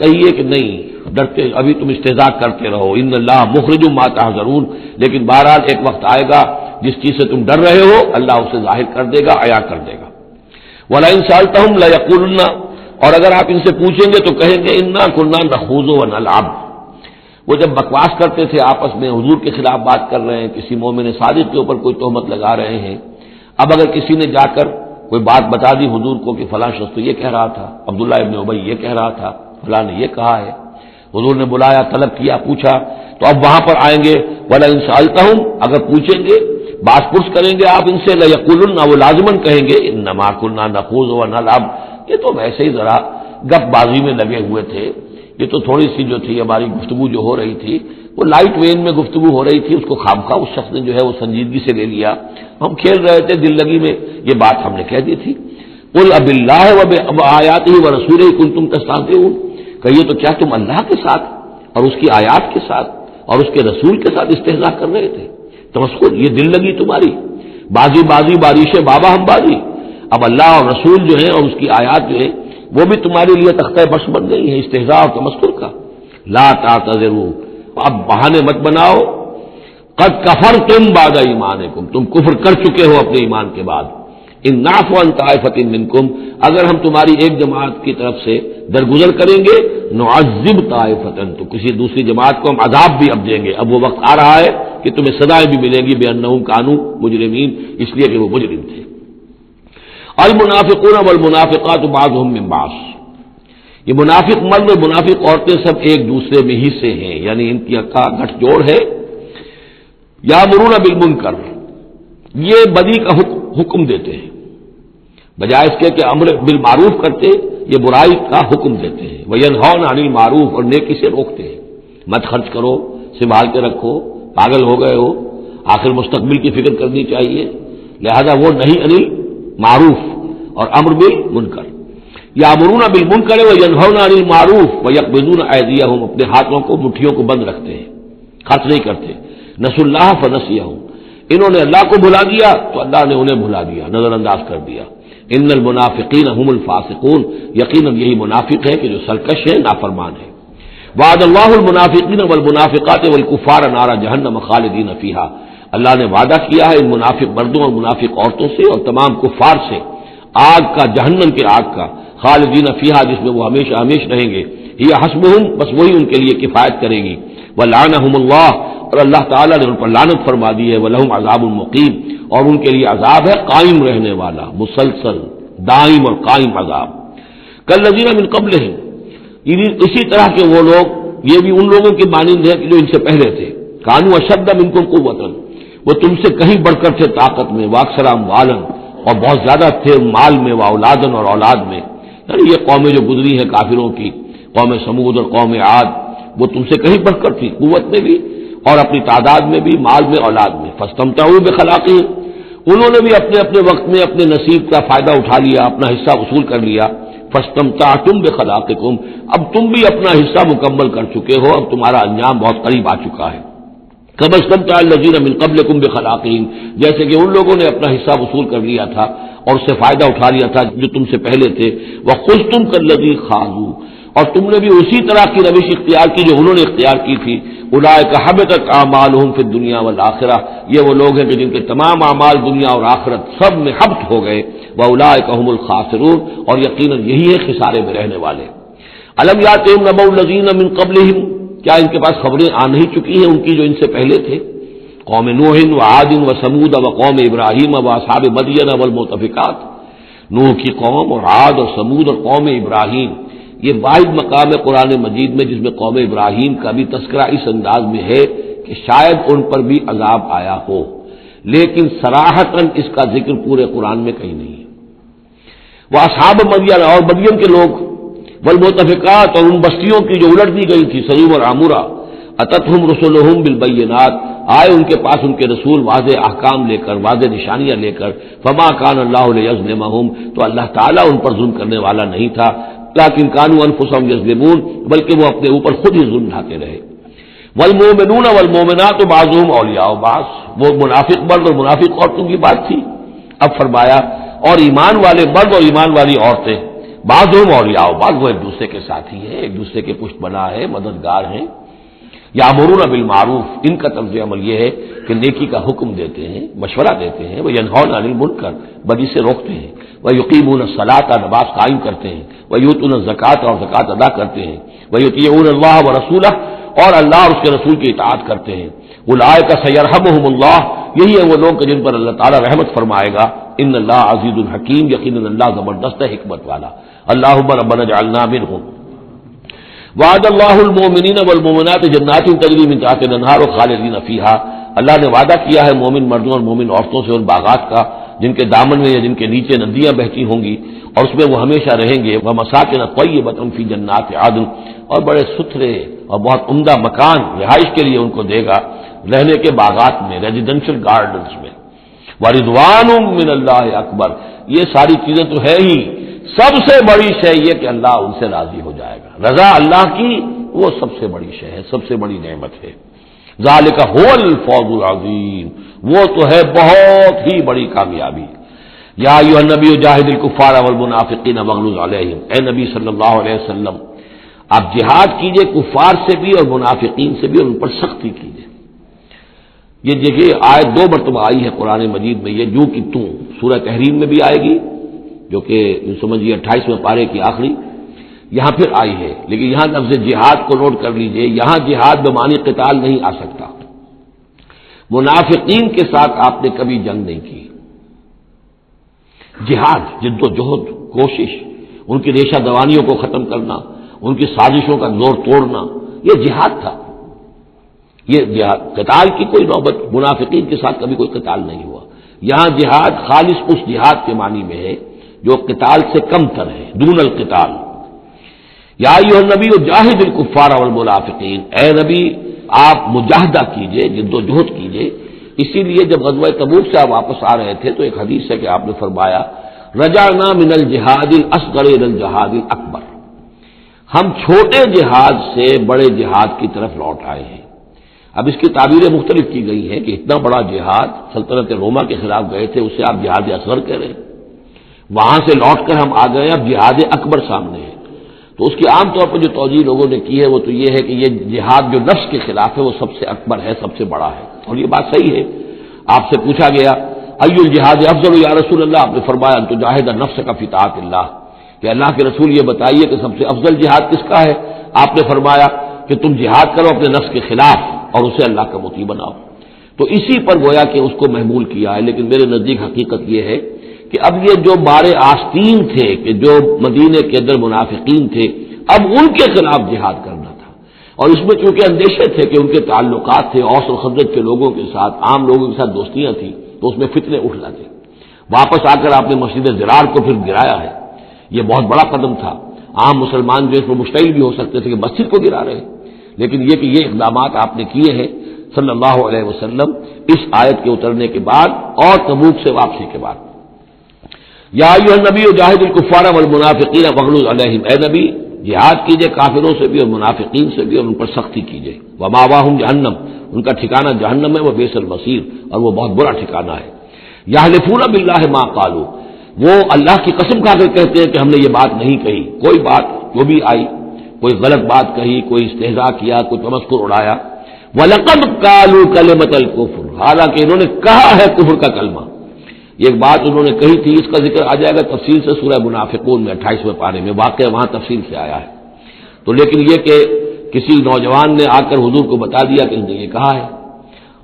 کہیے کہ نہیں ڈرتے، ابھی تم استہزاء کرتے رہو. ان اللہ مخرج ما تحذرون، لیکن بہرحال ایک وقت آئے گا جس چیز سے تم ڈر رہے ہو اللہ اسے ظاہر کر دے گا، عیاں کر دے گا. وَلَئِن سَأَلْتَهُمْ لَيَقُولُنَّ، اور اگر آپ ان سے پوچھیں گے تو کہیں گے اِنَّا كُنَّا نَخُوضُ وَنَلْعَبُ. وہ جب بکواس کرتے تھے آپس میں، حضور کے خلاف بات کر رہے ہیں، کسی مومن صادق کے اوپر کوئی تہمت لگا رہے ہیں. اب اگر کسی نے جا کر کوئی بات بتا دی حضور کو کہ فلاں شخص تو یہ کہہ رہا تھا، عبداللہ ابن ابی یہ کہہ رہا تھا، فلاں نے یہ کہا ہے، حضور نے بلایا، طلب کیا، پوچھا، تو اب وہاں پر آئیں گے. وَلَئِن سَأَلْتَهُمْ، اگر پوچھیں گے بات پرس کریں گے آپ ان سے، لَيَقُولُنَّ، وہ لازماً کہیں گے اِنَّمَا كُنَّا نَخُوضُ وَنَلْعَبُ، یہ تو ویسے ہی ذرا گپ بازی میں لگے ہوئے تھے، یہ تو تھوڑی سی جو تھی ہماری گفتگو جو ہو رہی تھی وہ لائٹ وین میں گفتگو ہو رہی تھی، اس کو خامخواہ اس شخص نے جو ہے وہ سنجیدگی سے لے لیا، ہم کھیل رہے تھے دل لگی میں، یہ بات ہم نے کہہ دی تھی. قُلْ أَبِاللَّهِ وَبِآيَاتِهِ وَرَسُولِهِ كُنتُمْ تَسْتَهْزِئُونَ، کہیے تو کیا تم اللہ کے ساتھ اور اس کی آیات کے ساتھ اور اس کے رسول کے ساتھ استہزاء کر رہے تھے؟ تمسخر، یہ دل لگی تمہاری، بازی بازی بارش بابا ہم بازی. اب اللہ اور رسول جو ہیں اور اس کی آیات جو ہے وہ بھی تمہارے لیے تختہ بس بن گئی ہے استہزاء اور تمسخر کا. لا تعتذروا، اب بہانے مت بناؤ. قد کفرتم بعد ایمانکم، تم کفر کر چکے ہو اپنے ایمان کے بعد. ان نعفو عن طائفۃ منکم، اگر ہم تمہاری ایک جماعت کی طرف سے درگزر کریں گے، نعذب طائفۃ، تو کسی دوسری جماعت کو ہم عذاب بھی اب دیں گے. اب وہ وقت آ رہا ہے کہ تمہیں سزائیں بھی ملیں گی بانہم کانوا مجرمین، اس لیے کہ وہ مجرم تھے. المنافقون والمنافقات بعضهم من بعض، یہ منافق مرد اور منافق عورتیں سب ایک دوسرے میں ہی سے ہیں، یعنی ان کی کا گٹھ جوڑ ہے. یامرون بالمنکر، یہ بدی کا حکم دیتے ہیں، بجائے اس کے کہ امر بالمعروف کرتے یہ برائی کا حکم دیتے ہیں. وینہون عن المعروف، اور نیکی سے روکتے ہیں. مت خرچ کرو، سنبھال کے رکھو، پاگل ہو گئے ہو، آخر مستقبل کی فکر کرنی چاہیے. لہذا وہ نہیں انل معروف اور امر بالمنکر. یامرون بالمنکر وینہون عن المعروف ویقبضون ایدیہم، اپنے ہاتھوں کو مٹھیوں کو بند رکھتے ہیں، خرچ نہیں کرتے. نسوا اللہ فنسیہم، انہوں نے اللہ کو بھلا دیا تو اللہ نے انہیں بھلا دیا، نظر انداز کر دیا. ان المنافقین هم الفاسقون، یقیناً یہی منافق ہے کہ جو سرکش ہے، نافرمان ہے. وعد اللہ المنافقین والمنافقات والکفار نار جہنم خالدین فیہا، اللہ نے وعدہ کیا ہے ان منافق مردوں اور منافق عورتوں سے اور تمام کفار سے آگ کا، جہنم کے آگ کا، خالدین فیہا، جس میں وہ ہمیشہ ہمیشہ رہیں گے. یہ حسبہم، بس وہی ان کے لیے کفایت کرے گی. ولعنہم اللہ، اور اللہ تعالیٰ نے ان پر لعنت فرما دی ہے. ولہم عذاب مقیم، اور ان کے لیے عذاب ہے قائم رہنے والا، مسلسل دائم اور قائم عذاب. کالذین من قبلہم، اسی طرح کے وہ لوگ، یہ بھی ان لوگوں کی مانند ہے کہ جو ان سے پہلے تھے. کانوا اشد منکم قوۃ، وہ تم سے کہیں بڑھ کر تھے طاقت میں. واکثر اموالا، اور بہت زیادہ تھے مال میں، واولادن، اور اولاد میں. یعنی یہ قومیں جو گزری ہیں کافروں کی، قوم سمود اور قوم عاد، وہ تم سے کہیں بڑھ کر تھی، قوت میں بھی اور اپنی تعداد میں بھی، مال میں، اولاد میں. فاستمتعوا بخلاقہم، انہوں نے بھی اپنے اپنے وقت میں اپنے نصیب کا فائدہ اٹھا لیا، اپنا حصہ وصول کر لیا. فاستمتعتم بخلاقکم، اب تم بھی اپنا حصہ مکمل کر چکے ہو، اب تمہارا انجام بہت قریب آ چکا ہے. کما استمتع الذین من قبلکم بخلاقہم، جیسے کہ ان لوگوں نے اپنا حصہ وصول کر لیا تھا اور اس سے فائدہ اٹھا لیا تھا جو تم سے پہلے تھے. وخذتم کالذی خاضوا، اور تم نے بھی اسی طرح کی روش اختیار کی جو انہوں نے اختیار کی تھی. اولئک حبطت اعمالہم فی الدنیا والآخرہ، یہ وہ لوگ ہیں کہ جن کے تمام اعمال دنیا اور آخرت سب میں حبط ہو گئے. واولئک هم الخاسرون، اور یقیناً یہی ہے خسارے میں رہنے والے. الم یاتہم نبأ الذین من قبلہم، کیا ان کے پاس خبریں آ نہیں چکی ہیں ان کی جو ان سے پہلے تھے؟ قوم نوح وعاد وثمود وقوم ابراہیم واصحاب مدین والمؤتفکات، نوح کی قوم اور عاد اور ثمود اور قوم ابراہیم. یہ واحد مقام ہے قرآن مجید میں جس میں قوم ابراہیم کا بھی تذکرہ اس انداز میں ہے کہ شاید ان پر بھی عذاب آیا ہو، لیکن صراحتاً اس کا ذکر پورے قرآن میں کہیں نہیں ہے. وہ اصحاب مدین، اور مدین کے لوگ، والمؤتفکات، اور ان بستیوں کی جو الٹ دی گئی تھی، سدوم اور عمورہ. اتتہم رسلہم بالبینات، آئے ان کے پاس ان کے رسول واضح احکام لے کر، واضح نشانیاں لے کر. فما کان اللہ لیظلمہم، تو اللہ تعالیٰ ان پر ظلم کرنے والا نہیں تھا. لیکن کانوا انفسہم یظلمون، بلکہ وہ اپنے اوپر خود ہی ظلم ڈھاتے رہے. والمؤمنون والمؤمنات بعضهم اولیاء بعض، وہ منافق مرد اور منافق عورتوں کی بات تھی. اب فرمایا اور ایمان والے مرد اور ایمان والی عورتیں، بعضهم اولیاء بعض، وہ ایک دوسرے کے ساتھی ہیں، ایک دوسرے کے پشت بنا ہے، مددگار ہیں. یامرون بالمعروف، ان کا طرز عمل یہ ہے کہ نیکی کا حکم دیتے ہیں، مشورہ دیتے ہیں. وہ ینہون عن المنکر، بدی سے روکتے ہیں. وہ یقیمون الصلاۃ، نماز قائم کرتے ہیں. وہ یؤتون الزکوٰۃ، اور زکوٰۃ ادا کرتے ہیں. وہ یطیعون اللہ ورسولہ، اور اللہ اور اس کے رسول کی اطاعت کرتے ہیں. اولئک سیرحمہم اللہ، یہی ہے وہ لوگ کہ جن پر اللہ تعالیٰ رحمت فرمائے گا. ان اللہ عزیز الحکیم، یقیناً اللہ زبردست ہے، حکمت والا. اللہم ربنا اجعلنا منہم. وعد اللہ المؤمنین والمؤمنات جنات تجری من تحتها الانہار خالدین فیہا، اللہ نے وعدہ کیا ہے مومن مردوں اور مومن عورتوں سے ان باغات کا جن کے دامن میں یا جن کے نیچے ندیاں بہتی ہوں گی، اور اس میں وہ ہمیشہ رہیں گے. ومساکن طیبۃ فی جنات عدن، اور بڑے ستھرے اور بہت عمدہ مکان رہائش کے لیے ان کو دے گا، رہنے کے باغات میں، ریزیڈینشل گارڈنز میں. ورضوان من اللہ اکبر، یہ ساری چیزیں تو ہے ہی، سب سے بڑی شے یہ کہ اللہ ان سے راضی ہو جائے گا. رضا اللہ کی وہ سب سے بڑی شے ہے، سب سے بڑی نعمت ہے. ذالک هو الفوز العظیم، وہ تو ہے بہت ہی بڑی کامیابی. یا ایھا النبی جاہد الکفار والمنافقین واغلظ علیہم، اے نبی صلی اللہ علیہ وسلم آپ جہاد کیجئے کفار سے بھی اور منافقین سے بھی، اور ان پر سختی کیجئے۔ یہ دیکھیے آیت 2 مرتبہ آئی ہے قرآن مجید میں، یہ جو کہ تم سورہ تحریم میں بھی آئے گی جو کہ سمجھیے 28ویں پارے کی آخری، یہاں پھر آئی ہے، لیکن یہاں لفظ جہاد کو نوٹ کر لیجئے، یہاں جہاد بمعنی قتال نہیں آ سکتا۔ منافقین کے ساتھ آپ نے کبھی جنگ نہیں کی، جہاد جد و جہد کوشش، ان کی ریشہ دوانیوں کو ختم کرنا، ان کی سازشوں کا زور توڑنا، یہ جہاد تھا۔ یہ جہاد، قتال کی کوئی نوبت منافقین کے ساتھ کبھی کوئی قتال نہیں ہوا۔ یہاں جہاد خالص اس جہاد کے معنی میں ہے جو قتال سے کم تر ہے، دون القتال۔ یا ایھا النبی جاہد الکفار والمنافقین، اے نبی آپ مجاہدہ کیجئے، جد و جہد کیجئے۔ اسی لیے جب غزوہ تبوک سے آپ واپس آ رہے تھے تو ایک حدیث ہے کہ آپ نے فرمایا رجعنا من الجہاد الاصغر الى الجہاد الاکبر، ہم چھوٹے جہاد سے بڑے جہاد کی طرف لوٹ آئے ہیں۔ اب اس کی تعبیریں مختلف کی گئی ہیں کہ اتنا بڑا جہاد سلطنت روما کے خلاف گئے تھے، اسے آپ جہاد اصغر کہہ رہے ہیں، وہاں سے لوٹ کر ہم آ گئے، اب جہاد اکبر سامنے ہے۔ تو اس کی عام طور پر جو توجیہ لوگوں نے کی ہے وہ تو یہ ہے کہ یہ جہاد جو نفس کے خلاف ہے وہ سب سے اکبر ہے، سب سے بڑا ہے، اور یہ بات صحیح ہے۔ آپ سے پوچھا گیا ای الجہاد افضل یا رسول اللہ، آپ نے فرمایا ان تجاہد نفس کا فی طاعت اللہ، کہ اللہ کے رسول یہ بتائیے کہ سب سے افضل جہاد کس کا ہے؟ آپ نے فرمایا کہ تم جہاد کرو اپنے نفس کے خلاف اور اسے اللہ کا مطیع بناؤ۔ تو اسی پر گویا کہ اس کو محمول کیا ہے، لیکن میرے نزدیک حقیقت یہ ہے کہ اب یہ جو بارے آستین تھے کہ جو مدینے کے اندر منافقین تھے، اب ان کے خلاف جہاد کرنا تھا، اور اس میں چونکہ اندیشے تھے کہ ان کے تعلقات تھے اوس اور خزرج کے لوگوں کے ساتھ، عام لوگوں کے ساتھ دوستیاں تھیں، تو اس میں فتنے اٹھ لگے۔ واپس آ کر آپ نے مسجد ضرار کو پھر گرایا ہے، یہ بہت بڑا قدم تھا۔ عام مسلمان جو اس میں مشتعل بھی ہو سکتے تھے کہ مسجد کو گرا رہے، لیکن یہ کہ یہ اقدامات آپ نے کیے ہیں صلی اللہ علیہ وسلم اس آیت کے اترنے کے بعد اور تبوک سے واپسی کے بعد۔ یا ایھا النبی جاہد الکفار والمنافقین واغلظ علیہم، اے نبی جہاد کیجئے کافروں سے بھی اور منافقین سے بھی، اور ان پر سختی کیجئے۔ ومأواہم جہنم، ان کا ٹھکانہ جہنم ہے، وبئس المصیر، اور وہ بہت برا ٹھکانہ ہے۔ یحلفون باللہ ما قالوا، وہ اللہ کی قسم کھا کر کہتے ہیں کہ ہم نے یہ بات نہیں کہی، کوئی بات جو بھی آئی، کوئی غلط بات کہی، کوئی استہزاء کیا، کوئی تمسخر اڑایا۔ وَلَقَدْ قَالُوا كَلِمَةَ الْكُفْرِ، حالانکہ انہوں نے کہا ہے کفر کا کلمہ۔ یہ ایک بات انہوں نے کہی تھی، اس کا ذکر آ جائے گا تفصیل سے سورہ منافقون میں 28ویں پارے میں، واقعہ وہاں تفصیل سے آیا ہے۔ تو لیکن یہ کہ کسی نوجوان نے آ کر حضور کو بتا دیا کہ اس نے یہ کہا ہے،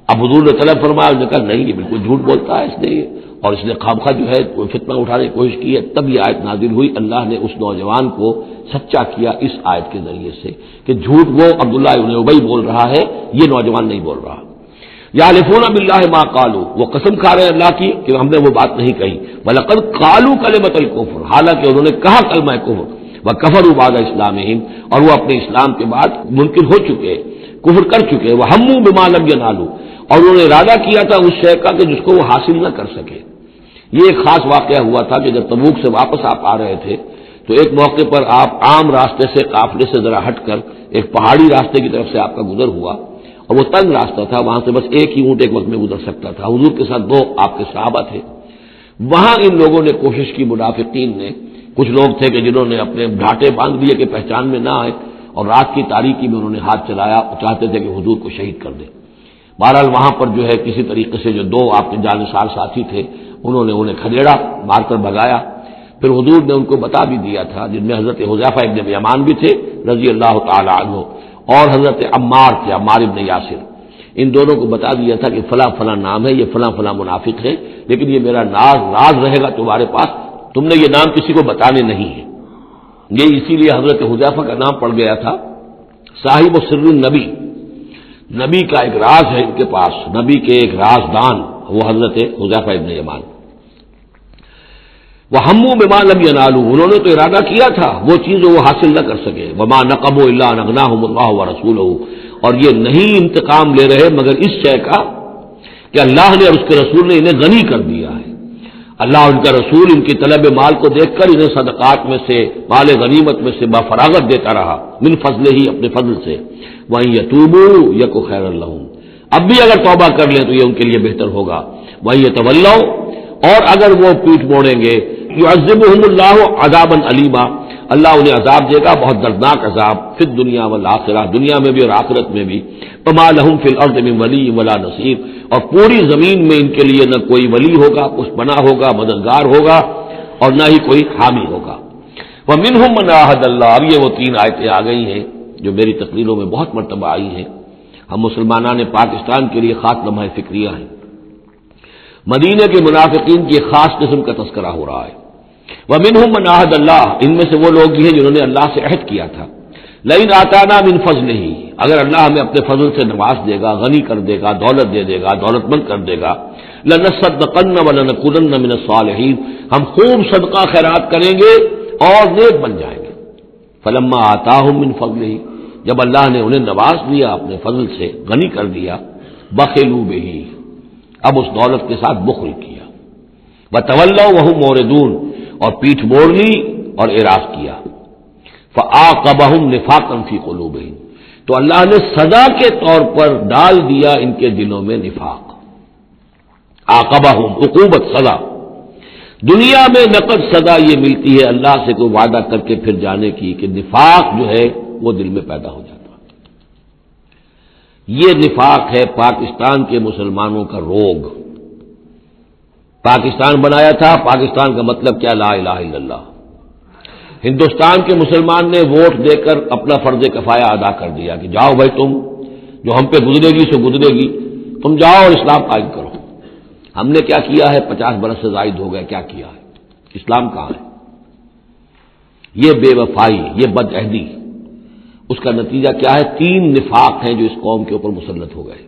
اب حضور نے طلب فرمایا، اس نے کہا نہیں یہ بالکل جھوٹ بولتا ہے اس نے، اور اس نے خامخواہ جو ہے فتنہ اٹھانے کی کوشش کی ہے۔ تب یہ آیت نازل ہوئی، اللہ نے اس نوجوان کو سچا کیا اس آیت کے ذریعے سے کہ جھوٹ وہ عبداللہ ابن ابی بول رہا ہے، یہ نوجوان نہیں بول رہا۔ یحلفون باللہ ما قالوا، وہ قسم کھا رہے ہیں اللہ کی کہ ہم نے وہ بات نہیں کہی۔ وَلَقَدْ قَالُوا كَلِمَةَ الْكُفْرِ، حالانکہ انہوں نے کہا کلمہ کفر۔ وَكَفَرُوا بَعْدَ إِسْلَامِهِمْ، اور وہ اپنے اسلام کے بعد منکر ہو چکے، کفر کر چکے۔ وَهَمُّوا بِمَا لَمْ يَنَالُوا، اور انہوں نے ارادہ کیا تھا اس شے کا کہ جس کو وہ حاصل نہ کر سکے۔ یہ ایک خاص واقعہ ہوا تھا کہ جب تبوک سے واپس آپ آ رہے تھے تو ایک موقع پر آپ عام راستے سے قافلے سے ذرا ہٹ کر ایک پہاڑی راستے کی طرف سے آپ کا گزر ہوا، اور وہ تنگ راستہ تھا، وہاں سے بس ایک ہی اونٹ ایک وقت میں گزر سکتا تھا۔ حضور کے ساتھ 2 آپ کے صحابہ تھے۔ وہاں ان لوگوں نے کوشش کی، منافقین نے، کچھ لوگ تھے کہ جنہوں نے اپنے ڈھانٹے باندھ دیے کہ پہچان میں نہ آئے، اور رات کی تاریکی میں انہوں نے ہاتھ چلایا، چاہتے تھے کہ حضور کو شہید کر دیں۔ بہرحال وہاں پر جو ہے کسی طریقے سے جو 2 آپ کے جانثار ساتھی تھے انہوں نے انہیں کھدیڑا، مار کر بھگایا۔ پھر حضور نے ان کو بتا بھی دیا تھا، جن میں حضرت حذیفہ ابن یمان بھی تھے رضی اللہ تعالی عنہ، اور حضرت عمار تھے، عمار ابن یاسر۔ ان دونوں کو بتا دیا تھا کہ فلاں فلاں نام ہے، یہ فلاں فلاں منافق ہے، لیکن یہ میرا راز رہے گا تمہارے پاس، تم نے یہ نام کسی کو بتانے نہیں ہے۔ یہ اسی لیے حضرت حذیفہ کا نام پڑ گیا تھا صاحب سر النبی، نبی کا ایک راز ہے ان کے پاس، نبی کے ایک رازدان، وہ حضرت حذیفہ ابن یمان۔ وَهَمُّوا بِمَا لَمْ يَنَالُوا، انہوں نے تو ارادہ کیا تھا وہ چیز وہ حاصل نہ کر سکے۔ وَمَا نَقَمُوا إِلَّا أَنْ أَغْنَاهُمُ اللَّهُ وَرَسُولُهُ، اور یہ نہیں انتقام لے رہے مگر اس شے کا کہ اللہ نے اور اس کے رسول نے انہیں غنی کر دیا ہے۔ اللہ اور ان کا رسول ان کی طلب مال کو دیکھ کر انہیں صدقات میں سے، مال غنیمت میں سے بفراغت دیتا رہا، من فضلہ ہی، اپنے فضل سے۔ وَإِن يَتُوبُوا يَكُ خَيْرًا لَّهُمْ، اب بھی اگر توبہ کر لیں تو یہ ان کے لیے بہتر ہوگا۔ وَإِن يَتَوَلَّوْا، اور اگر وہ پیٹ موڑیں گے یعذبہم اللہ عذابا علیما، اللہ انہیں عذاب دے گا بہت دردناک عذاب، فی الدنیا والآخرہ، دنیا میں بھی اور آخرت میں بھی، وما لہم فی الارض من ولی ولا نصیر، اور پوری زمین میں ان کے لیے نہ کوئی ولی ہوگا، پشتپناہ ہوگا، مددگار ہوگا، اور نہ ہی کوئی حامی ہوگا۔ ومنہم من عاہد اللہ، اب یہ وہ 3 آیتیں آ گئی ہیں جو میری تقریروں میں بہت مرتبہ آئی ہیں، ہم مسلمانان پاکستان کے لیے خاص لمحہ فکریہ ہیں۔ مدینے کے منافقین کی ایک خاص قسم کا تذکرہ ہو رہا ہے۔ ومنہم من عاہد اللہ، ان میں سے وہ لوگ بھی ہیں جنہوں نے اللہ سے عہد کیا تھا، لئن آتانا من فضلہ، اگر اللہ ہمیں اپنے فضل سے نواز دے گا، غنی کر دے گا، دولت دے دے گا، دولت مند کر دے گا، لنصدقن ولنکونن من الصالحین، ہم خوب صدقہ خیرات کریں گے اور نیک بن جائیں گے۔ فلما آتاہم من فضلہ، جب اللہ نے انہیں نواز دیا اپنے فضل سے، غنی کر دیا، بخلوا بہ، اب اس دولت کے ساتھ بخل کیا، وتولوا وہم معرضون، اور پیٹھ موڑ لی اور اعراض کیا، فعاقبہم نفاقا فی قلوبہم، تو اللہ نے سزا کے طور پر ڈال دیا ان کے دلوں میں نفاق۔ عاقبہم، عقوبت، سزا۔ دنیا میں نقد سزا یہ ملتی ہے اللہ سے کوئی وعدہ کر کے پھر جانے کی کہ نفاق جو ہے وہ دل میں پیدا ہو جاتا ہے۔ یہ نفاق ہے پاکستان کے مسلمانوں کا روگ۔ پاکستان بنایا تھا، پاکستان کا مطلب کیا؟ لا الہ الا اللہ۔ ہندوستان کے مسلمان نے ووٹ دے کر اپنا فرض کفایہ ادا کر دیا کہ جاؤ بھائی، تم جو ہم پہ گزرے گی سو گزرے گی، تم جاؤ اور اسلام قائم کرو۔ ہم نے کیا کیا ہے؟ 50 برس سے زائد ہو گئے، کیا کیا ہے؟ اسلام کہاں ہے؟ یہ بے وفائی، یہ بد عہدی، اس کا نتیجہ کیا ہے؟ 3 نفاق ہیں جو اس قوم کے اوپر مسلط ہو گئے۔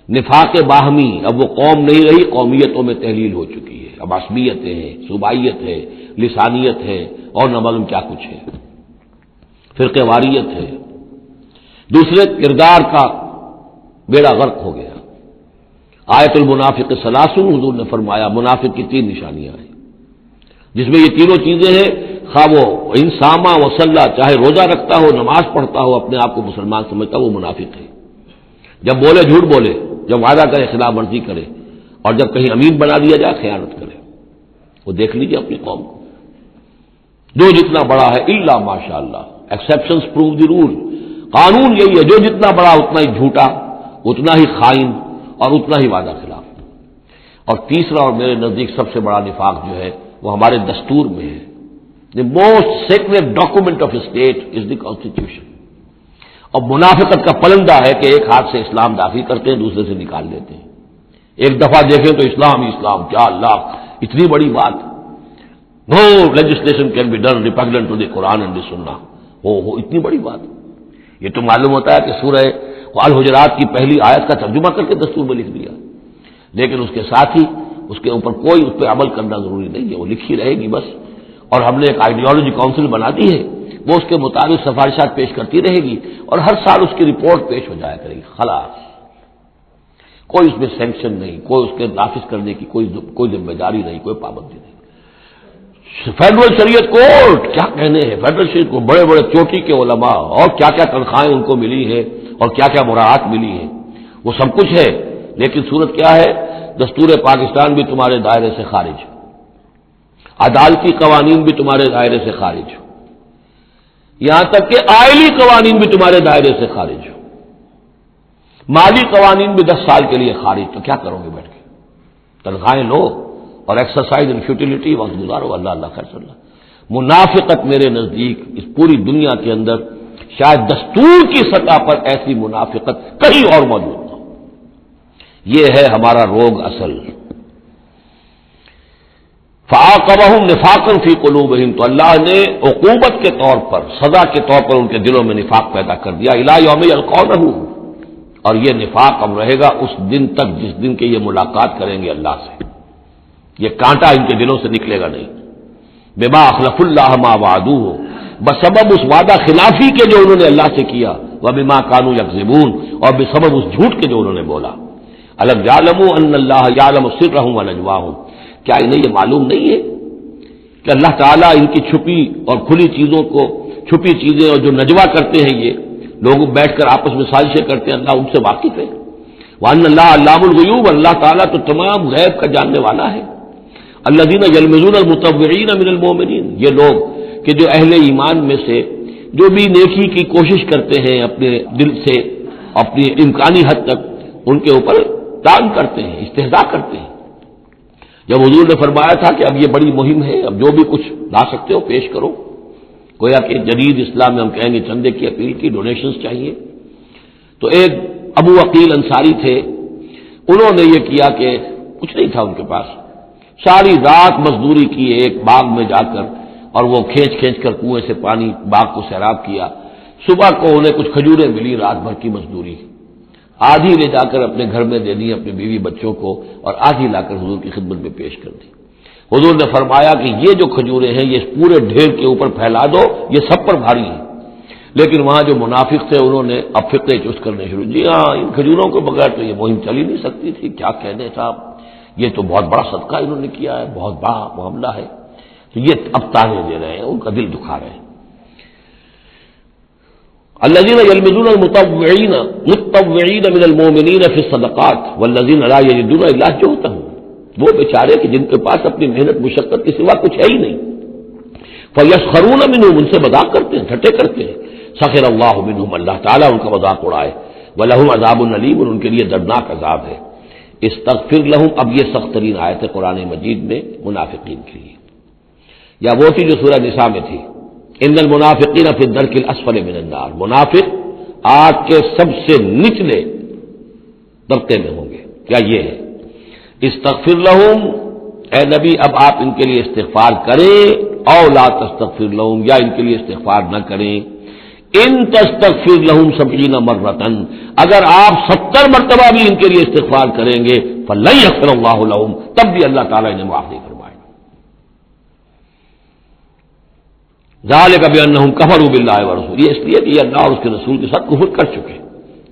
نفاق باہمی، اب وہ قوم نہیں رہی، قومیتوں میں تحلیل ہو چکی ہے، اب عصبیتیں ہیں، صوبائیت ہے، لسانیت ہے، اور نہ معلوم کیا کچھ ہے، فرقہ واریت ہے۔ دوسرے، کردار کا بیڑا غرق ہو گیا۔ آیت المنافق ثلاثن، حضور نے فرمایا منافق کی 3 نشانیاں ہیں، جس میں یہ تینوں چیزیں ہیں، خواہ وہ انسامہ وصلہ، چاہے روزہ رکھتا ہو، نماز پڑھتا ہو، اپنے آپ کو مسلمان سمجھتا ہو، وہ منافق ہے۔ جب بولے جھوٹ بولے، جب وعدہ کرے خلاف ورزی کرے، اور جب کہیں امین بنا دیا جائے خیانت کرے۔ وہ دیکھ لیجیے اپنی قوم کو، جو جتنا بڑا ہے الا ماشاء اللہ، ایکسیپشنز پروو دی رول، قانون یہی ہے، جو جتنا بڑا اتنا ہی جھوٹا، اتنا ہی خائن، اور اتنا ہی وعدہ خلاف۔ اور تیسرا اور میرے نزدیک سب سے بڑا نفاق جو ہے وہ ہمارے دستور میں ہے۔ The most secret document of state is the constitution. اور منافقت کا پلندہ ہے کہ ایک ہاتھ سے اسلام داخل کرتے ہیں، دوسرے سے نکال لیتے ہیں۔ ایک دفعہ دیکھیں تو اسلام ہی اسلام، کیا اللہ، اتنی بڑی بات، no legislation can be done repugnant to the Quran and the Sunnah, ہو اتنی بڑی بات۔ یہ تو معلوم ہوتا ہے کہ سورہ الحجرات کی پہلی آیت کا ترجمہ کر کے دستور میں لکھ دیا، لیکن اس کے ساتھ ہی اس کے اوپر کوئی اس پہ عمل کرنا ضروری نہیں ہے، وہ لکھی رہے گی بس۔ اور ہم نے ایک آئیڈیالوجی کاؤنسل بنا دی ہے، وہ اس کے مطابق سفارشات پیش کرتی رہے گی، اور ہر سال اس کی رپورٹ پیش ہو جایا کرے گی، خلاص۔ کوئی اس میں سینکشن نہیں، کوئی اس کے نافذ کرنے کی کوئی ذمہ داری نہیں، کوئی پابندی نہیں۔ فیڈرل شریعت کورٹ، کیا کہنے ہیں فیڈرل شریعت کو، بڑے بڑے چوٹی کے علماء، اور کیا کیا تنخواہیں ان کو ملی ہیں، اور کیا کیا مراعات ملی ہیں، وہ سب کچھ ہے، لیکن صورت کیا ہے؟ دستور پاکستان بھی تمہارے دائرے سے خارج، عدالتی قوانین بھی تمہارے دائرے سے خارج، یہاں تک کہ آئلی قوانین بھی تمہارے دائرے سے خارج، مالی قوانین بھی 10 سال کے لیے خارج۔ تو کیا کرو گے بیٹھ کے؟ تنخواہیں لو اور ایکسرسائز ان فیوٹیلیٹی وقت گزارو، اللہ اللہ خیر صلی اللہ۔ منافقت میرے نزدیک اس پوری دنیا کے اندر شاید دستور کی سطح پر ایسی منافقت کہیں اور موجود نہ ہو۔ یہ ہے ہمارا روگ اصل۔ فعاقبہم نفاقا فی قلوبہم، تو اللہ نے عقوبت کے طور پر، سزا کے طور پر ان کے دلوں میں نفاق پیدا کر دیا، الی یوم یلقونہ، اور یہ نفاق اب رہے گا اس دن تک جس دن کے یہ ملاقات کریں گے اللہ سے۔ یہ کانٹا ان کے دلوں سے نکلے گا نہیں۔ بما اخلف اللہ ما وعدوہ، بسبب اس وعدہ خلافی کے جو انہوں نے اللہ سے کیا، وبما کانوا یکذبون، اور بسبب اس جھوٹ کے جو انہوں نے بولا۔ الم یعلموا ان اللہ یعلم سرهم ونجواهم، کیا انہیں یہ معلوم نہیں ہے کہ اللہ تعالیٰ ان کی چھپی اور کھلی چیزوں کو، چھپی چیزیں اور جو نجوا کرتے ہیں یہ لوگ بیٹھ کر آپس میں سازشیں کرتے ہیں، اللہ ان سے واقف ہے۔ وان اللہ علام الغیوب، اللہ تعالیٰ تو تمام غیب کا جاننے والا ہے۔ الذین یلمزون المطوعین من المؤمنین، یہ لوگ کہ جو اہل ایمان میں سے جو بھی نیکی کی کوشش کرتے ہیں اپنے دل سے اپنی امکانی حد تک، ان کے اوپر طعن کرتے ہیں، استہزاء کرتے ہیں۔ جب حضور نے فرمایا تھا کہ اب یہ بڑی مہم ہے، اب جو بھی کچھ لا سکتے ہو پیش کرو، گویا کہ جدید اسلام میں ہم کہیں گے چندے کی اپیل کی، ڈونیشنز چاہیے، تو ایک ابو عقیل انصاری تھے، انہوں نے یہ کیا کہ کچھ نہیں تھا ان کے پاس، ساری رات مزدوری کی ایک باغ میں جا کر، اور وہ کھینچ کھینچ کر کنویں سے پانی باغ کو سیراب کیا۔ صبح کو انہیں کچھ کھجوریں ملی، رات بھر کی مزدوری، آدھی لے جا کر اپنے گھر میں دے دی اپنے بیوی بچوں کو، اور آدھی لا کر حضور کی خدمت میں پیش کر دی۔ حضور نے فرمایا کہ یہ جو کھجوریں ہیں یہ پورے ڈھیر کے اوپر پھیلا دو، یہ سب پر بھاری ہیں۔ لیکن وہاں جو منافق تھے انہوں نے اب فقے چست کرنے شروع، جی ہاں ان کھجوروں کے بغیر تو یہ مہم چل ہی نہیں سکتی تھی، کیا کہنے صاحب، یہ تو بہت بڑا صدقہ انہوں نے کیا ہے، بہت بڑا معاملہ ہے۔ تو یہ اب تانے دے رہے ہیں، ان کا دل دکھا رہے ہیں۔ الذین یلمزون المطوعین من المؤمنین فی الصدقات والذین لا یجدون الا جہدهم، وہ بیچارے کہ جن کے پاس اپنی محنت مشقت کے سوا کچھ ہے ہی نہیں، فیسخرون منهم، ان سے مذاق کرتے ہیں، ٹھٹے کرتے ہیں، سخر اللہ منهم، اللہ تعالیٰ ان کا مذاق اڑائے، ولہم عذاب علیم، اور ان کے لیے دردناک عذاب ہے۔ استغفر لہم، اب یہ سخت ترین آیت ہے قرآن مجید میں منافقین کے لیے، یا وہ تھی جو سورہ نساء میں تھی، ان المنافقین فی الدرک الاسفل من النار، منافق آگ کے سب سے نچلے طبقے میں ہوں گے۔ کیا یہ ہے استغفر لہم، اے نبی اب آپ ان کے لیے استغفار کریں، او لا تستغفر لہم، یا ان کے لیے استغفار نہ کریں، ان تستغفر لہم 70 مرۃ، اگر آپ 70 مرتبہ بھی ان کے لیے استغفار کریں گے، فلن یغفر اللہ لہم، تب بھی اللہ تعالیٰ انہیں معاف نہیں فرمائے گا۔ ذالک بانہم کفروا باللہ ورسولہ، یہ اس لیے کہ یہ اللہ اور اس کے رسول کے ساتھ کفر کر چکے،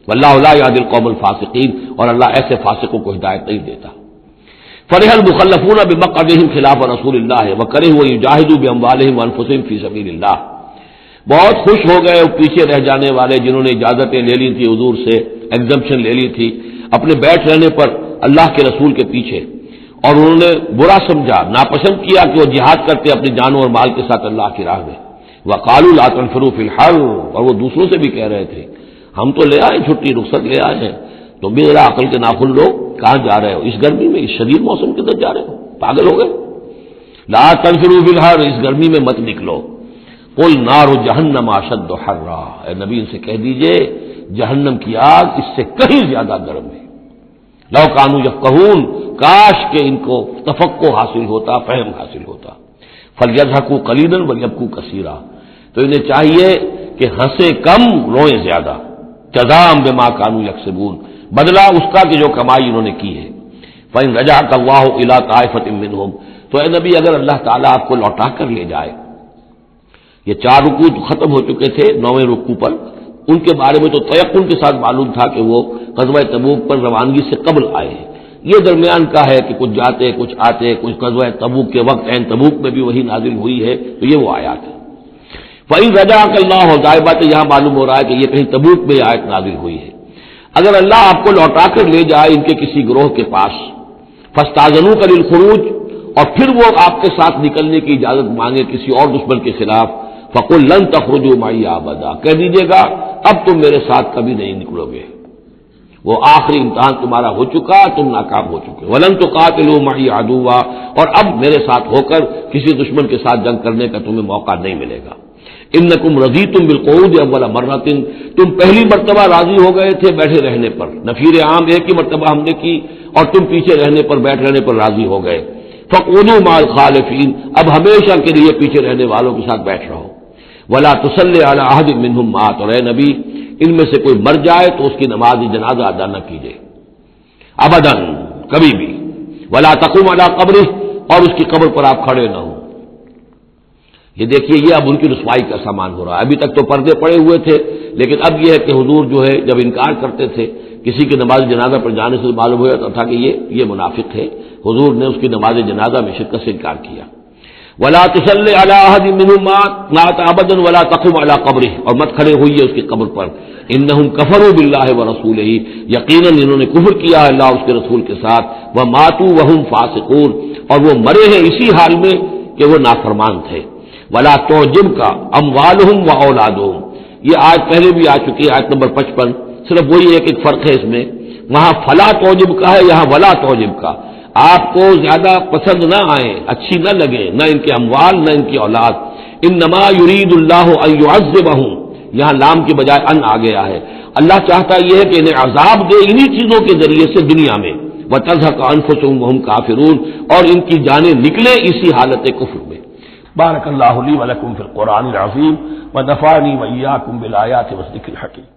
واللہ لا یہدی القوم الفاسقین، اور اللہ ایسے فاسقوں کو ہدایت نہیں دیتا۔ فرح المخلفون بمقعدہم خلاف رسول اللہ وکرہوا ان یجاہدوا باموالہم وانفسہم فی سبیل اللہ، بہت خوش ہو گئے وہ پیچھے رہ جانے والے جنہوں نے اجازتیں لے لی تھی حضور سے، ایگزمپشن لے لی تھی اپنے بیٹھ رہنے پر اللہ کے رسول کے پیچھے، اور انہوں نے برا سمجھا، ناپسند کیا کہ وہ جہاد کرتے اپنی جانوں اور مال کے ساتھ اللہ کی راہ میں، وقالوا لا تنفروا فی الحر، اور وہ دوسروں سے بھی کہہ رہے تھے ہم تو لے آئے چھٹی رخصت لے آئے ہیں، تم بھی ذرا عقل کے ناخن لو، کہاں جا رہے ہو اس گرمی میں، اس شدید موسم کے اندر جا رہے ہو، پاگل ہو گئے، لا تنفروا فی الحر، اس گرمی میں مت نکلو، قل نار جہنم اشد حرا، اے نبی ان سے کہہ دیجئے جہنم کی آگ اس سے کہیں زیادہ گرم ہے، لو کانوا یفقہون، کاش کہ ان کو تفقہ حاصل ہوتا، فہم حاصل ہوتا، فلیضحکوا قلیلا ولیبکوا کثیرا، تو انہیں چاہیے کہ ہنسے کم روئیں زیادہ، جزاء بما کانوا یکسبون، بدلہ اس کا کہ جو کمائی انہوں نے کی ہے، فإن رجعک اللہ الی طائفۃ منہم، تو اے نبی اگر اللہ تعالیٰ آپ کو لوٹا کر لے جائے، یہ 4 رکوع ختم ہو چکے تھے، 9ویں رکوع پر ان کے بارے میں تو تیقن کے ساتھ معلوم تھا کہ وہ غزوہ تبوک پر روانگی سے قبل آئے ہیں، یہ درمیان کا ہے کہ کچھ جاتے کچھ آتے، کچھ غزوہ تبوک کے وقت عین تبوک میں بھی وہی نازل ہوئی ہے، تو یہ وہ آیات ہے۔ فإن رجعک اللہ، ظاہر بات ہے یہاں معلوم ہو رہا ہے کہ یہ کہیں تبوک میں یہ آیت نازل ہوئی ہے، اگر اللہ آپ کو لوٹا کر لے جائے ان کے کسی گروہ کے پاس، فاستاذنوک للخروج، اور پھر وہ آپ کے ساتھ نکلنے کی اجازت مانگے کسی اور دشمن کے خلاف، فقل لن تخرجوا معی ابدا، کہہ دیجیے گا اب تم میرے ساتھ کبھی نہیں نکلو گے، وہ آخری امتحان تمہارا ہو چکا، تم ناکام ہو چکے، ولن تقاتلوا معی عدوا، اور اب میرے ساتھ ہو کر کسی دشمن کے ساتھ جنگ کرنے کا تمہیں موقع نہیں ملے گا۔ انکم رضیتم بالقعود اول مرۃ، تم پہلی مرتبہ راضی ہو گئے تھے بیٹھے رہنے پر، نفیر عام ایک ہی مرتبہ ہم نے کی، اور تم پیچھے رہنے پر بیٹھ رہنے پر راضی ہو گئے، فقعدوا مع الخالفین، اب ہمیشہ کے لیے پیچھے رہنے والوں کے ساتھ بیٹھ رہو، ولا تصلی علی احد منهم مات، اور اے نبی ان میں سے کوئی مر جائے تو اس کی نماز جنازہ ادا نہ کیجیے ابدا، کبھی بھی، ولا تقم علی قبرہ، اور اس کی قبر پر آپ کھڑے نہ ہوں۔ یہ دیکھیے یہ اب ان کی رسوائی کا سامان ہو رہا ہے، ابھی تک تو پردے پڑے ہوئے تھے، لیکن اب یہ ہے کہ حضور جو ہے جب انکار کرتے تھے کسی کی نماز جنازہ پر جانے سے معلوم ہو جاتا تھا کہ یہ منافق ہے، حضور نے اس کی نماز جنازہ میں شرکت سے انکار کیا۔ ولا تصلی علی احد منهم مات ابدا ولا تقم علی قبرہ، اور مت کھڑے ہوئیے اس کی قبر پر، انہم کفروا باللہ ورسولہ، یقیناً انہوں نے کفر کیا ہے اللہ اور اس کے رسول کے ساتھ، وماتوا وهم فاسقون، اور وہ مرے ہیں اسی حال میں کہ وہ نافرمان تھے. ولا تعجب کا اموالہم و اولادہم، یہ آج پہلے بھی آ چکی ہے، آیت نمبر 55. صرف وہی ایک فرق ہے اس میں، وہاں فلا تعجب کا ہے، یہاں ولا تعجب کا. آپ کو زیادہ پسند نہ آئیں، اچھی نہ لگے، نہ ان کے اموال نہ ان کی اولاد. انما یرید اللہ ان یعذبہم، یہاں لام کے بجائے ان آ گیا ہے. اللہ چاہتا یہ ہے کہ انہیں عذاب دے انہی چیزوں کے ذریعے سے دنیا میں، وتزهق انفسهم وهم کافرون، اور ان کی جانیں نکلیں اسی حالت کفر میں. بارک اللہ لی ولکم فی القرآن العظیم ونفعنی وإیاکم بالآیات والذکر الحکیم.